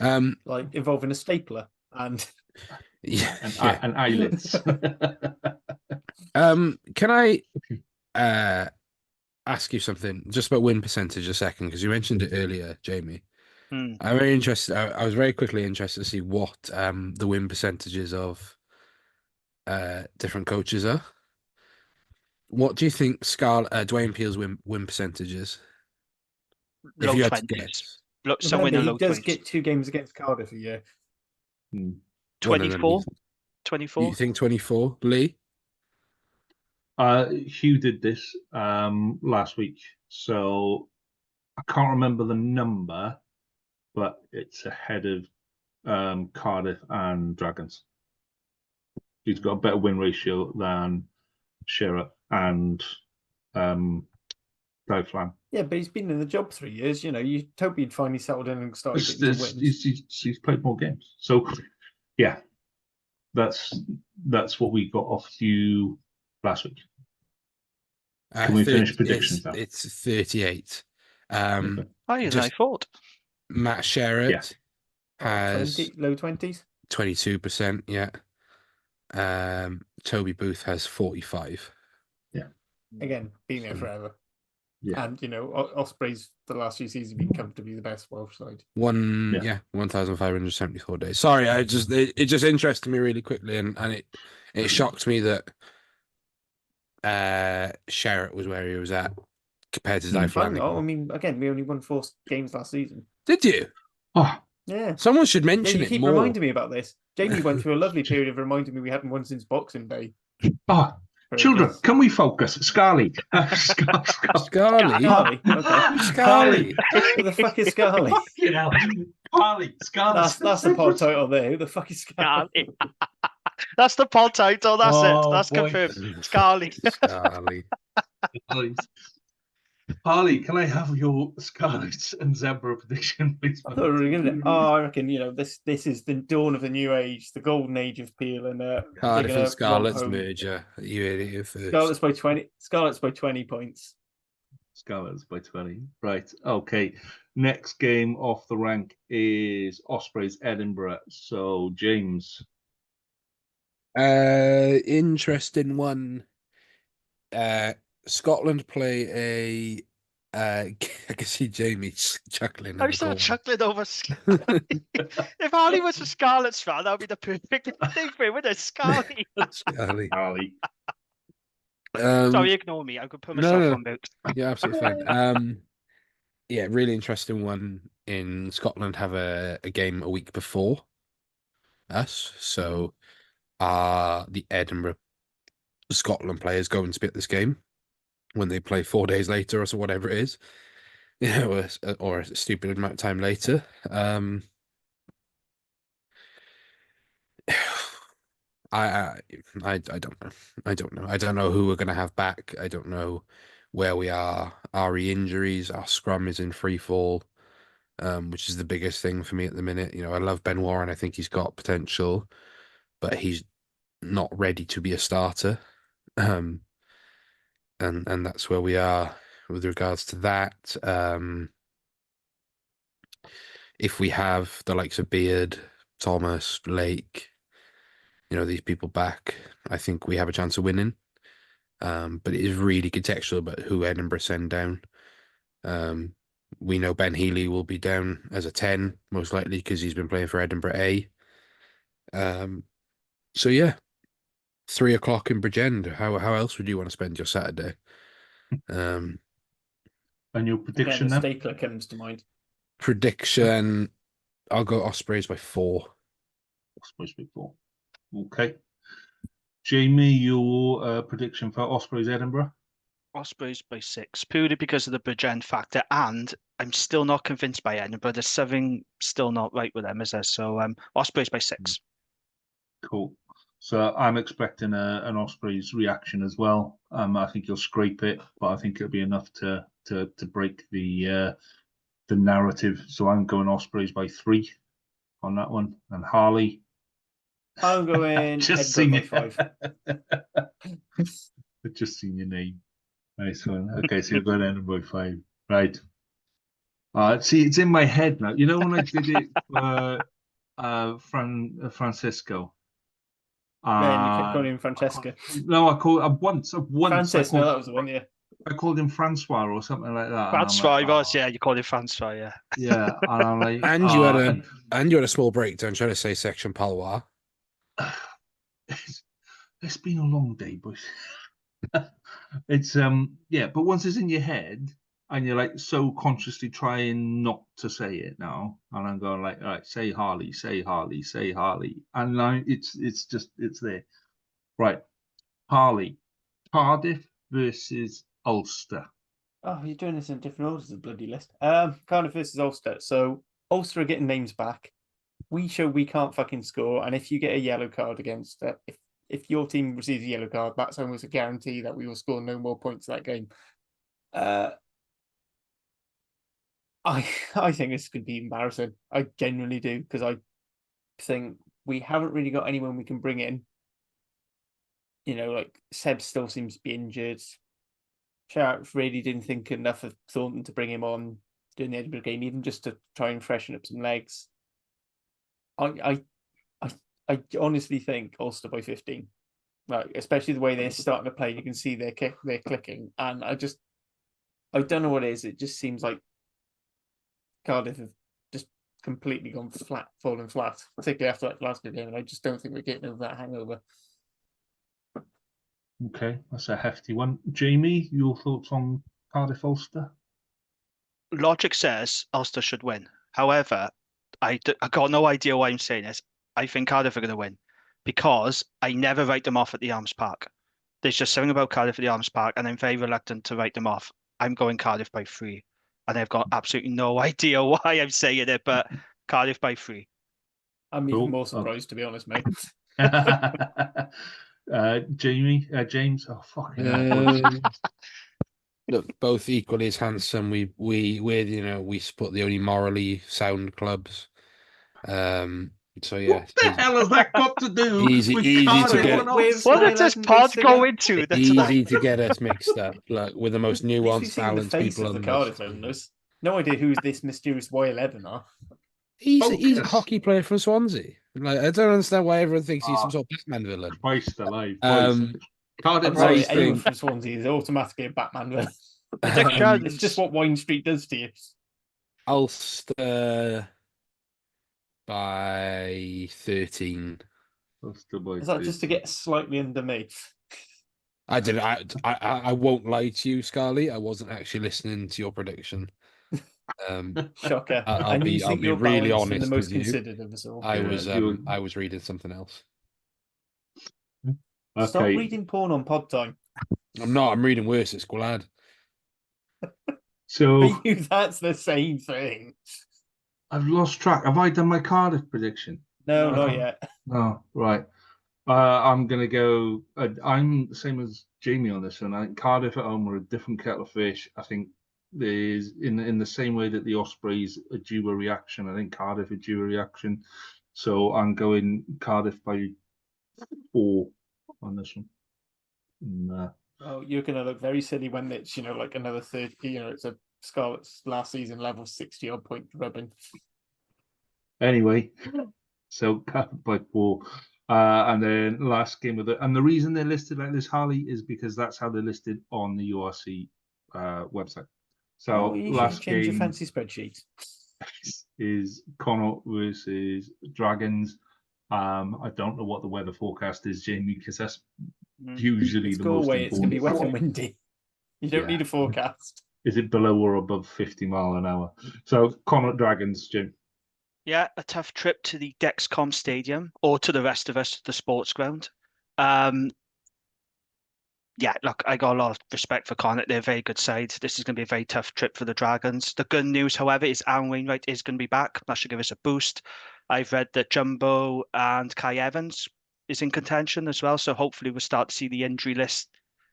Like involving a stapler and Yeah, and eyelids. Can I ask you something just about win percentage a second? Because you mentioned it earlier, Jamie. Hmm. I'm very interested. I was very quickly interested to see what the win percentages of different coaches are. What do you think Dwayne Peel's win percentages? If Low you had to 20s. guess, Somewhere in remember the he low does 20s. get 2 games against Cardiff a year. Hmm. Well, no, 24? You 24? think 24, Lee? Hugh did this last week, so I can't remember the number, but it's ahead of Cardiff and Dragons. He's got a better win ratio than Shearer and Dave Flam. Yeah, but he's been in the job 3 years. You know, you hope he'd finally settled in and started getting some wins. He's played more games, so yeah, that's what we got off you last week. Can we finish predictions now? It's 38. Okay. Higher than I Just thought. Matt Sherratt has 20, low 20s. 22%. Yeah. Toby Booth has 45. Again, been there forever. Yeah. And, you know, Ospreys the last few seasons have been comfortably the best Welsh side. 1,574 days. Sorry, it just interested me really quickly, and it shocked me that Sherratt was where he was at compared to Di I Flanagan. mean, again, we only won 4 games last season. Did you? Oh, Yeah. Someone should Yeah, mention you it keep more. reminding me about this. Jamie went through a lovely period of reminding me we hadn't won since Boxing Day. oh, children, can we focus? Scarley. Scarley. Scarley. Okay. Who's Scarley? Who the fuck is Scarley? You know, Scarley. That's the pod title there. Who the fuck is Scarley? That's the pod title. That's it. Oh, That's boy. confirmed. Scarley. Scarley. Harley, can I have your Scarlet and Zebra prediction, please? I thought we were gonna. Oh, I reckon this is the dawn of the new age, the golden age of Peel, and Cardiff and Scarlet's home. merger. You heard it here first. Scarlet's by 20. Scarlet's by 20 points. Scarlet's by 20. Right. Okay. Next game off the rank is Ospreys Edinburgh. So, James. Interesting one. Scotland play a. I can see Jamie chuckling. I'm still chuckling over Scarley. If Harley was a Scarlet's fan, that would be the perfect thing for him, wouldn't it? Scarley. Scarley. Harley. Sorry, ignore me. I could put myself on mute. Yeah, absolutely fine. Yeah, really interesting one. In Scotland, have a game a week before us, so the Edinburgh Scotland players going to be at this game when they play 4 days later or so, whatever it is, you know, or a stupid amount of time later. I don't know. I don't know. I don't know who we're going to have back. I don't know where we are. Our injuries, our scrum is in free fall, which is the biggest thing for me at the minute. You know, I love Ben Warren. I think he's got potential, but he's not ready to be a starter. And that's where we are with regards to that. If we have the likes of Beard, Thomas, Lake, you know, these people back, I think we have a chance of winning. But it is really contextual about who Edinburgh send down. We know Ben Healy will be down as a 10, most likely, because he's been playing for Edinburgh A. So yeah, 3 o'clock in Bridgend. How else would you want to spend your Saturday? And your Again, prediction the now? stapler comes to mind. Prediction, I'll go Ospreys by 4. Ospreys before. Okay. Jamie, your prediction for Ospreys Edinburgh? Ospreys by 6, purely because of the Bridgend factor, and I'm still not convinced by Edinburgh. There's something still not right with them, is there? So Ospreys by 6. Cool. So I'm expecting an Ospreys reaction as well. I think he'll scrape it, but I think it'll be enough to break the narrative. So I'm going Ospreys by 3 on that one. And Harley, I'm going just Edinburgh seen by 5. I've just seen your name. Nice one. Okay, so you're going Edinburgh by 5. Right. See, it's in my head now. You know when I did it for Francisco. Then you kept calling him Francesca. No, I called once. Francis, no, that was the one, yeah. I called him Francois or something like that. Francois, yeah, you called it Francois, yeah. Yeah, and I'm like, And you had a small breakdown trying to say Section Palois. It's been a long day, boys. It's yeah, but once it's in your head and you're like so consciously trying not to say it now, and I'm going like, all right, say Harley, say Harley, say Harley, and now it's there. Right, Harley, Cardiff versus Ulster. Oh, you're doing this in different orders of the bloody list. Cardiff versus Ulster. So Ulster are getting names back. We show we can't fucking score, and if you get a yellow card against if your team receives a yellow card, that's almost a guarantee that we will score no more points that game. I think this could be embarrassing. I genuinely do, because I think we haven't really got anyone we can bring in. You know, like Seb still seems to be injured. Sharp really didn't think enough of Thornton to bring him on during the Edinburgh game, even just to try and freshen up some legs. I honestly think Ulster by 15. Like, especially the way they're starting to play, you can see they're clicking, and I don't know what it is. It just seems like Cardiff have just completely gone flat, fallen flat, particularly after that last game. And I just don't think we're getting over that hangover. Okay, that's a hefty one. Jamie, your thoughts on Cardiff Ulster? Logic says Ulster should win. However, I got no idea why I'm saying this. I think Cardiff are going to win because I never write them off at the Arms Park. There's just something about Cardiff at the Arms Park, and I'm very reluctant to write them off. I'm going Cardiff by 3, and I've got absolutely no idea why I'm saying it, but Cardiff by 3. I'm Cool. even more surprised, to be honest, mate. James, oh fucking hell. Look, both equally as handsome. We support the only morally sound clubs. So yeah, What the hell has that got to do Easy with to Cardiff get- and Ulster? What did this pod go into? easy to get us mixed up. Like with the most At least we've nuanced seen the talents face people of the on Cardiff this. owners. No idea who this mysterious Y11 are. He's a Focus. hockey player from Swansea. Like I don't understand why everyone thinks he's some sort of Batman villain. Christ alive, boys. I'm Cardiff I sorry, Ulster. anyone think- from Swansea is automatically a Batman villain. Guns. It's just what Wine Street does to you. Ulster by 13. Ulster by Is that just to 13. get slightly under me? I won't lie to you, Scarley. I wasn't actually listening to your prediction. Shocker. I'll And you be think you're really balanced and honest the most with you. considered of us all. I Yeah, was reading something else. Stop Okay, reading porn on pod time. I'm not. I'm reading worse. It's Glad. so For you, that's the same thing. I've lost track. Have I done my Cardiff prediction? No, No. not yet. No, right. I'm gonna go. I'm the same as Jamie on this one. I think Cardiff at home are a different kettle of fish. I think there's in the same way that the Ospreys are due a reaction. I think Cardiff are due a reaction. So I'm going Cardiff by 4 on this one. And, Oh, you're going to look very silly when it's, like another 30, it's a Scarlet's last season level 60 odd point rubbing. anyway, so Cardiff by 4. And then last game of and the reason they're listed like this, Harley, is because that's how they're listed on the URC website. So you should last change your game fancy spreadsheet. is Connacht versus Dragons. I don't know what the weather forecast is, Jamie, because that's usually Let's the go most away. It's going to be wet important. and windy. You don't Yeah. need a forecast. Is it below or above 50 mile an hour? So Connacht Dragons, Jim. Yeah, a tough trip to the Dexcom Stadium, or to the rest of us, the sports ground. Yeah, look, I got a lot of respect for Connacht. They're a very good side. This is going to be a very tough trip for the Dragons. The good news, however, is Aaron Wainwright is going to be back. That should give us a boost. I've read that Jumbo and Kai Evans is in contention as well. So hopefully we'll start to see the injury list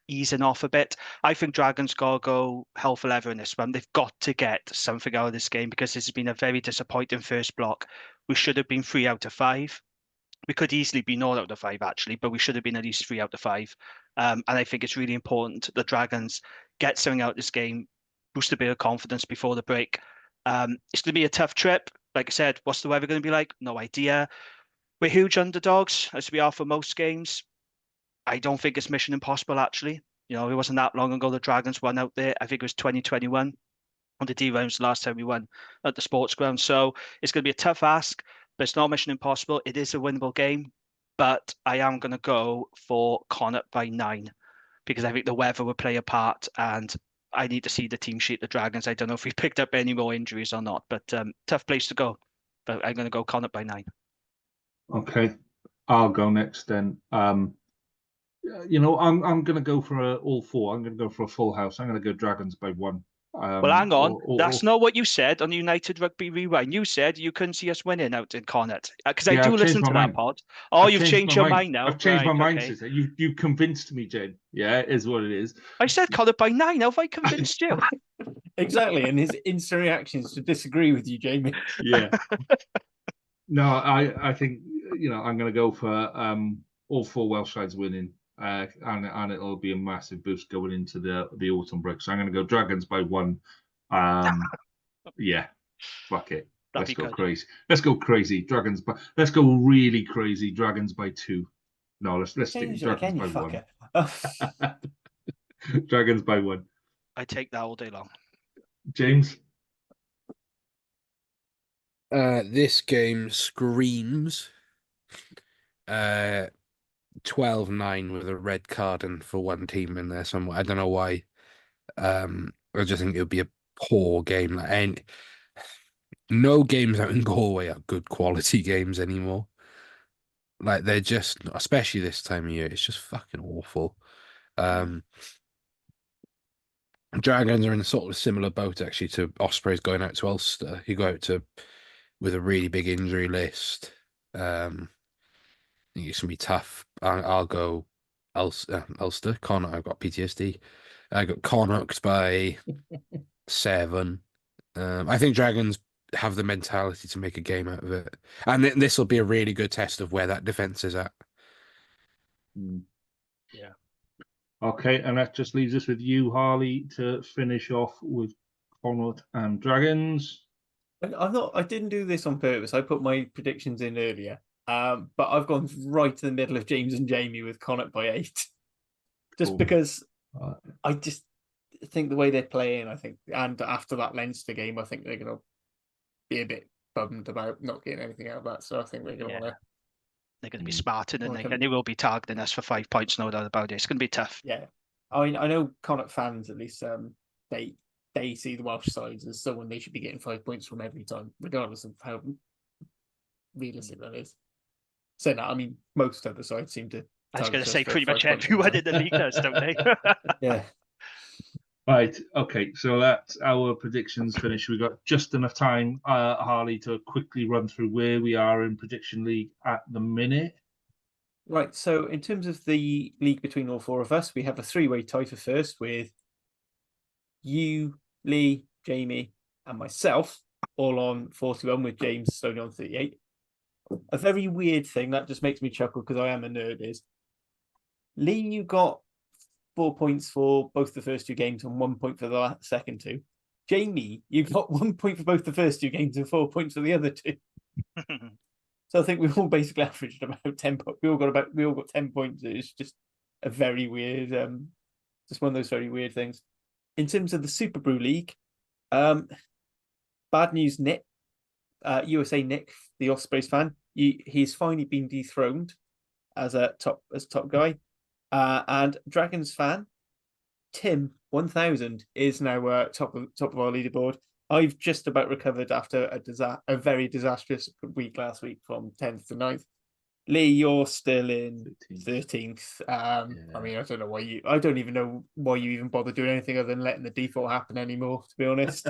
easing off a bit. I think Dragons got to go hell for leather in this one. They've got to get something out of this game because this has been a very disappointing first block. We should have been 3 out of 5. We could easily be 0 out of 5, actually, but we should have been at least 3 out of 5. And I think it's really important the Dragons get something out of this game, boost a bit of confidence before the break. It's going to be a tough trip. Like I said, what's the weather going to be like? No idea. We're huge underdogs, as we are for most games. I don't think it's mission impossible, actually. You know, it wasn't that long ago the Dragons won out there. I think it was 2021 on the D rounds the last time we won at the sports ground. So it's going to be a tough ask, but it's not mission impossible. It is a winnable game, but I am going to go for Connacht by 9 because I think the weather will play a part and I need to see the team sheet, the Dragons. I don't know if we picked up any more injuries or not, but tough place to go. But I'm going to go Connacht by 9. Okay, I'll go next then. You know, I'm going to go for all 4. I'm going to go for a full house. I'm going to go Dragons by 1. Well, hang on. That's not what you said on United Rugby Rewind. You said you couldn't see us winning out in Connacht because I do I've listen changed to my that mind. pod. Oh, I've you've changed your mind now. I've changed my mind Okay. since then. You convinced me, Jane. Yeah, it is what it is. I said Connacht by 9. How have I convinced you? Exactly, and his instant reactions to disagree with you, Jamie. Yeah. No, I think, you know, I'm going to go for all 4 Welsh sides winning, and it'll be a massive boost going into the autumn break. So I'm going to go Dragons by 1. Yeah, fuck it. Let's go crazy. Let's go crazy. Let's go really crazy. Dragons by 2. No, let's stick Dragons by 1. Dragons by 1. I take that all day long. James. This game screams 12-9 with a red card and for one team in there somewhere. I don't know why. I just think it would be a poor game. And no games out in Galway are good quality games anymore. Like they're just, especially this time of year, it's just fucking awful. Dragons are in a sort of similar boat actually to Ospreys going out to Ulster. You go out with a really big injury list. I think it's gonna be tough. I'll go Ulster. Connacht. I've got PTSD. I got Connacht by 7. I think Dragons have the mentality to make a game out of it, and this will be a really good test of where that defense is at. Yeah. Okay, and that just leaves us with you, Harley, to finish off with Connacht and Dragons. I didn't do this on purpose. I put my predictions in earlier, but I've gone right to the middle of James and Jamie with Connacht by 8, just because I just think the way they're playing, and after that Leinster game, I think they're going to be a bit bummed about not getting anything out of that. So I think they're going to want to. They're going to be smart, and they will be targeting us for 5 points, no doubt about it. It's going to be tough. Yeah, I mean, I know Connacht fans at least they see the Welsh sides as someone they should be getting 5 points from every time, regardless of how realistic that is. So no, I mean, most other sides seem to. I was going to say pretty much everyone in the league does, don't they? Yeah. Right. Okay. So that's our predictions finished. We've got just enough time, Harley, to quickly run through where we are in Prediction League at the minute. Right. So in terms of the league between all 4 of us, we have a 3-way tie for first with you, Lee, Jamie, and myself, all on 41, with James only on 38. A very weird thing that just makes me chuckle because I am a nerd is Lee, you got 4 points for both the first 2 games and 1 point for the second 2. Jamie, you got 1 point for both the first 2 games and 4 points for the other 2. So I think we've all basically averaged about 10 points. We all got 10 points. It's just a very weird, just one of those very weird things. In terms of the Super Brew League, Bad news, Nick. USA Nick, the Ospreys fan. He's finally been dethroned as top guy. And Dragons fan, Tim 1000 is now top of our leaderboard. I've just about recovered after a very disastrous week last week from 10th to 9th. Lee, you're still in 13th. I mean, I don't even know why you even bother doing anything other than letting the default happen anymore, to be honest.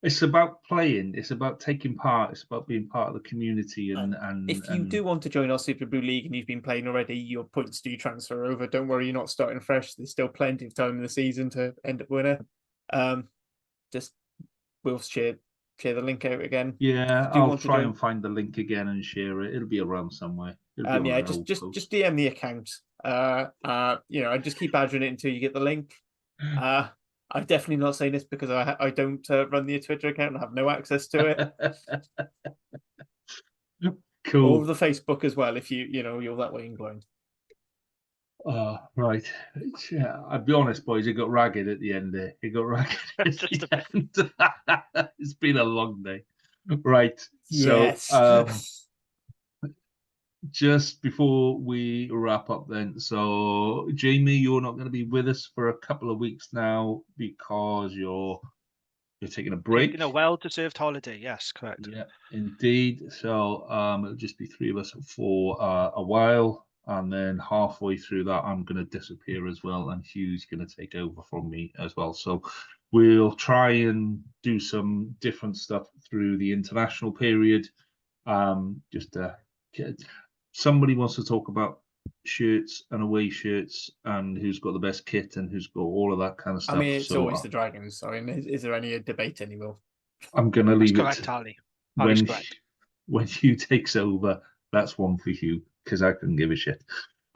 It's about playing. It's about taking part. It's about being part of the community. And if you do want to join our Super Blue League and you've been playing already, your points do transfer over. Don't worry, you're not starting fresh. There's still plenty of time in the season to end up winner. Just we'll share the link out again. Yeah, I'll try and find the link again and share it. It'll be around somewhere. Yeah, just DM the account. I just keep badgering it until you get the link. I'm definitely not saying this because I don't run the Twitter account and have no access to it. Cool. Or the Facebook as well, if you're that way inclined. Right. Yeah, I'll be honest, boys. It got ragged at the end there. It got ragged at the end. It's been a long day. Right. Yes. So, just before we wrap up then, so Jamie, you're not going to be with us for a couple of weeks now because you're taking a break. Taking a well-deserved holiday, yes, correct. Yeah, indeed. So it'll just be three of us for a while, and then halfway through that, I'm going to disappear as well, and Hugh's going to take over from me as well. So we'll try and do some different stuff through the international period. Just to get. Somebody wants to talk about shirts and away shirts and who's got the best kit and who's got all of that kind of stuff. I mean, it's always the Dragons. I mean, is there any debate anymore? I'm going to leave correct, it. Harley. When Hugh takes over, that's one for Hugh because I couldn't give a shit.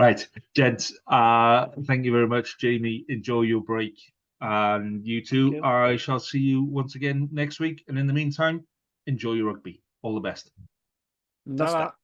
Right, gents, thank you very much. Jamie, enjoy your break. And you too, I shall see you once again next week. And in the meantime, enjoy your rugby. All the best. That's that.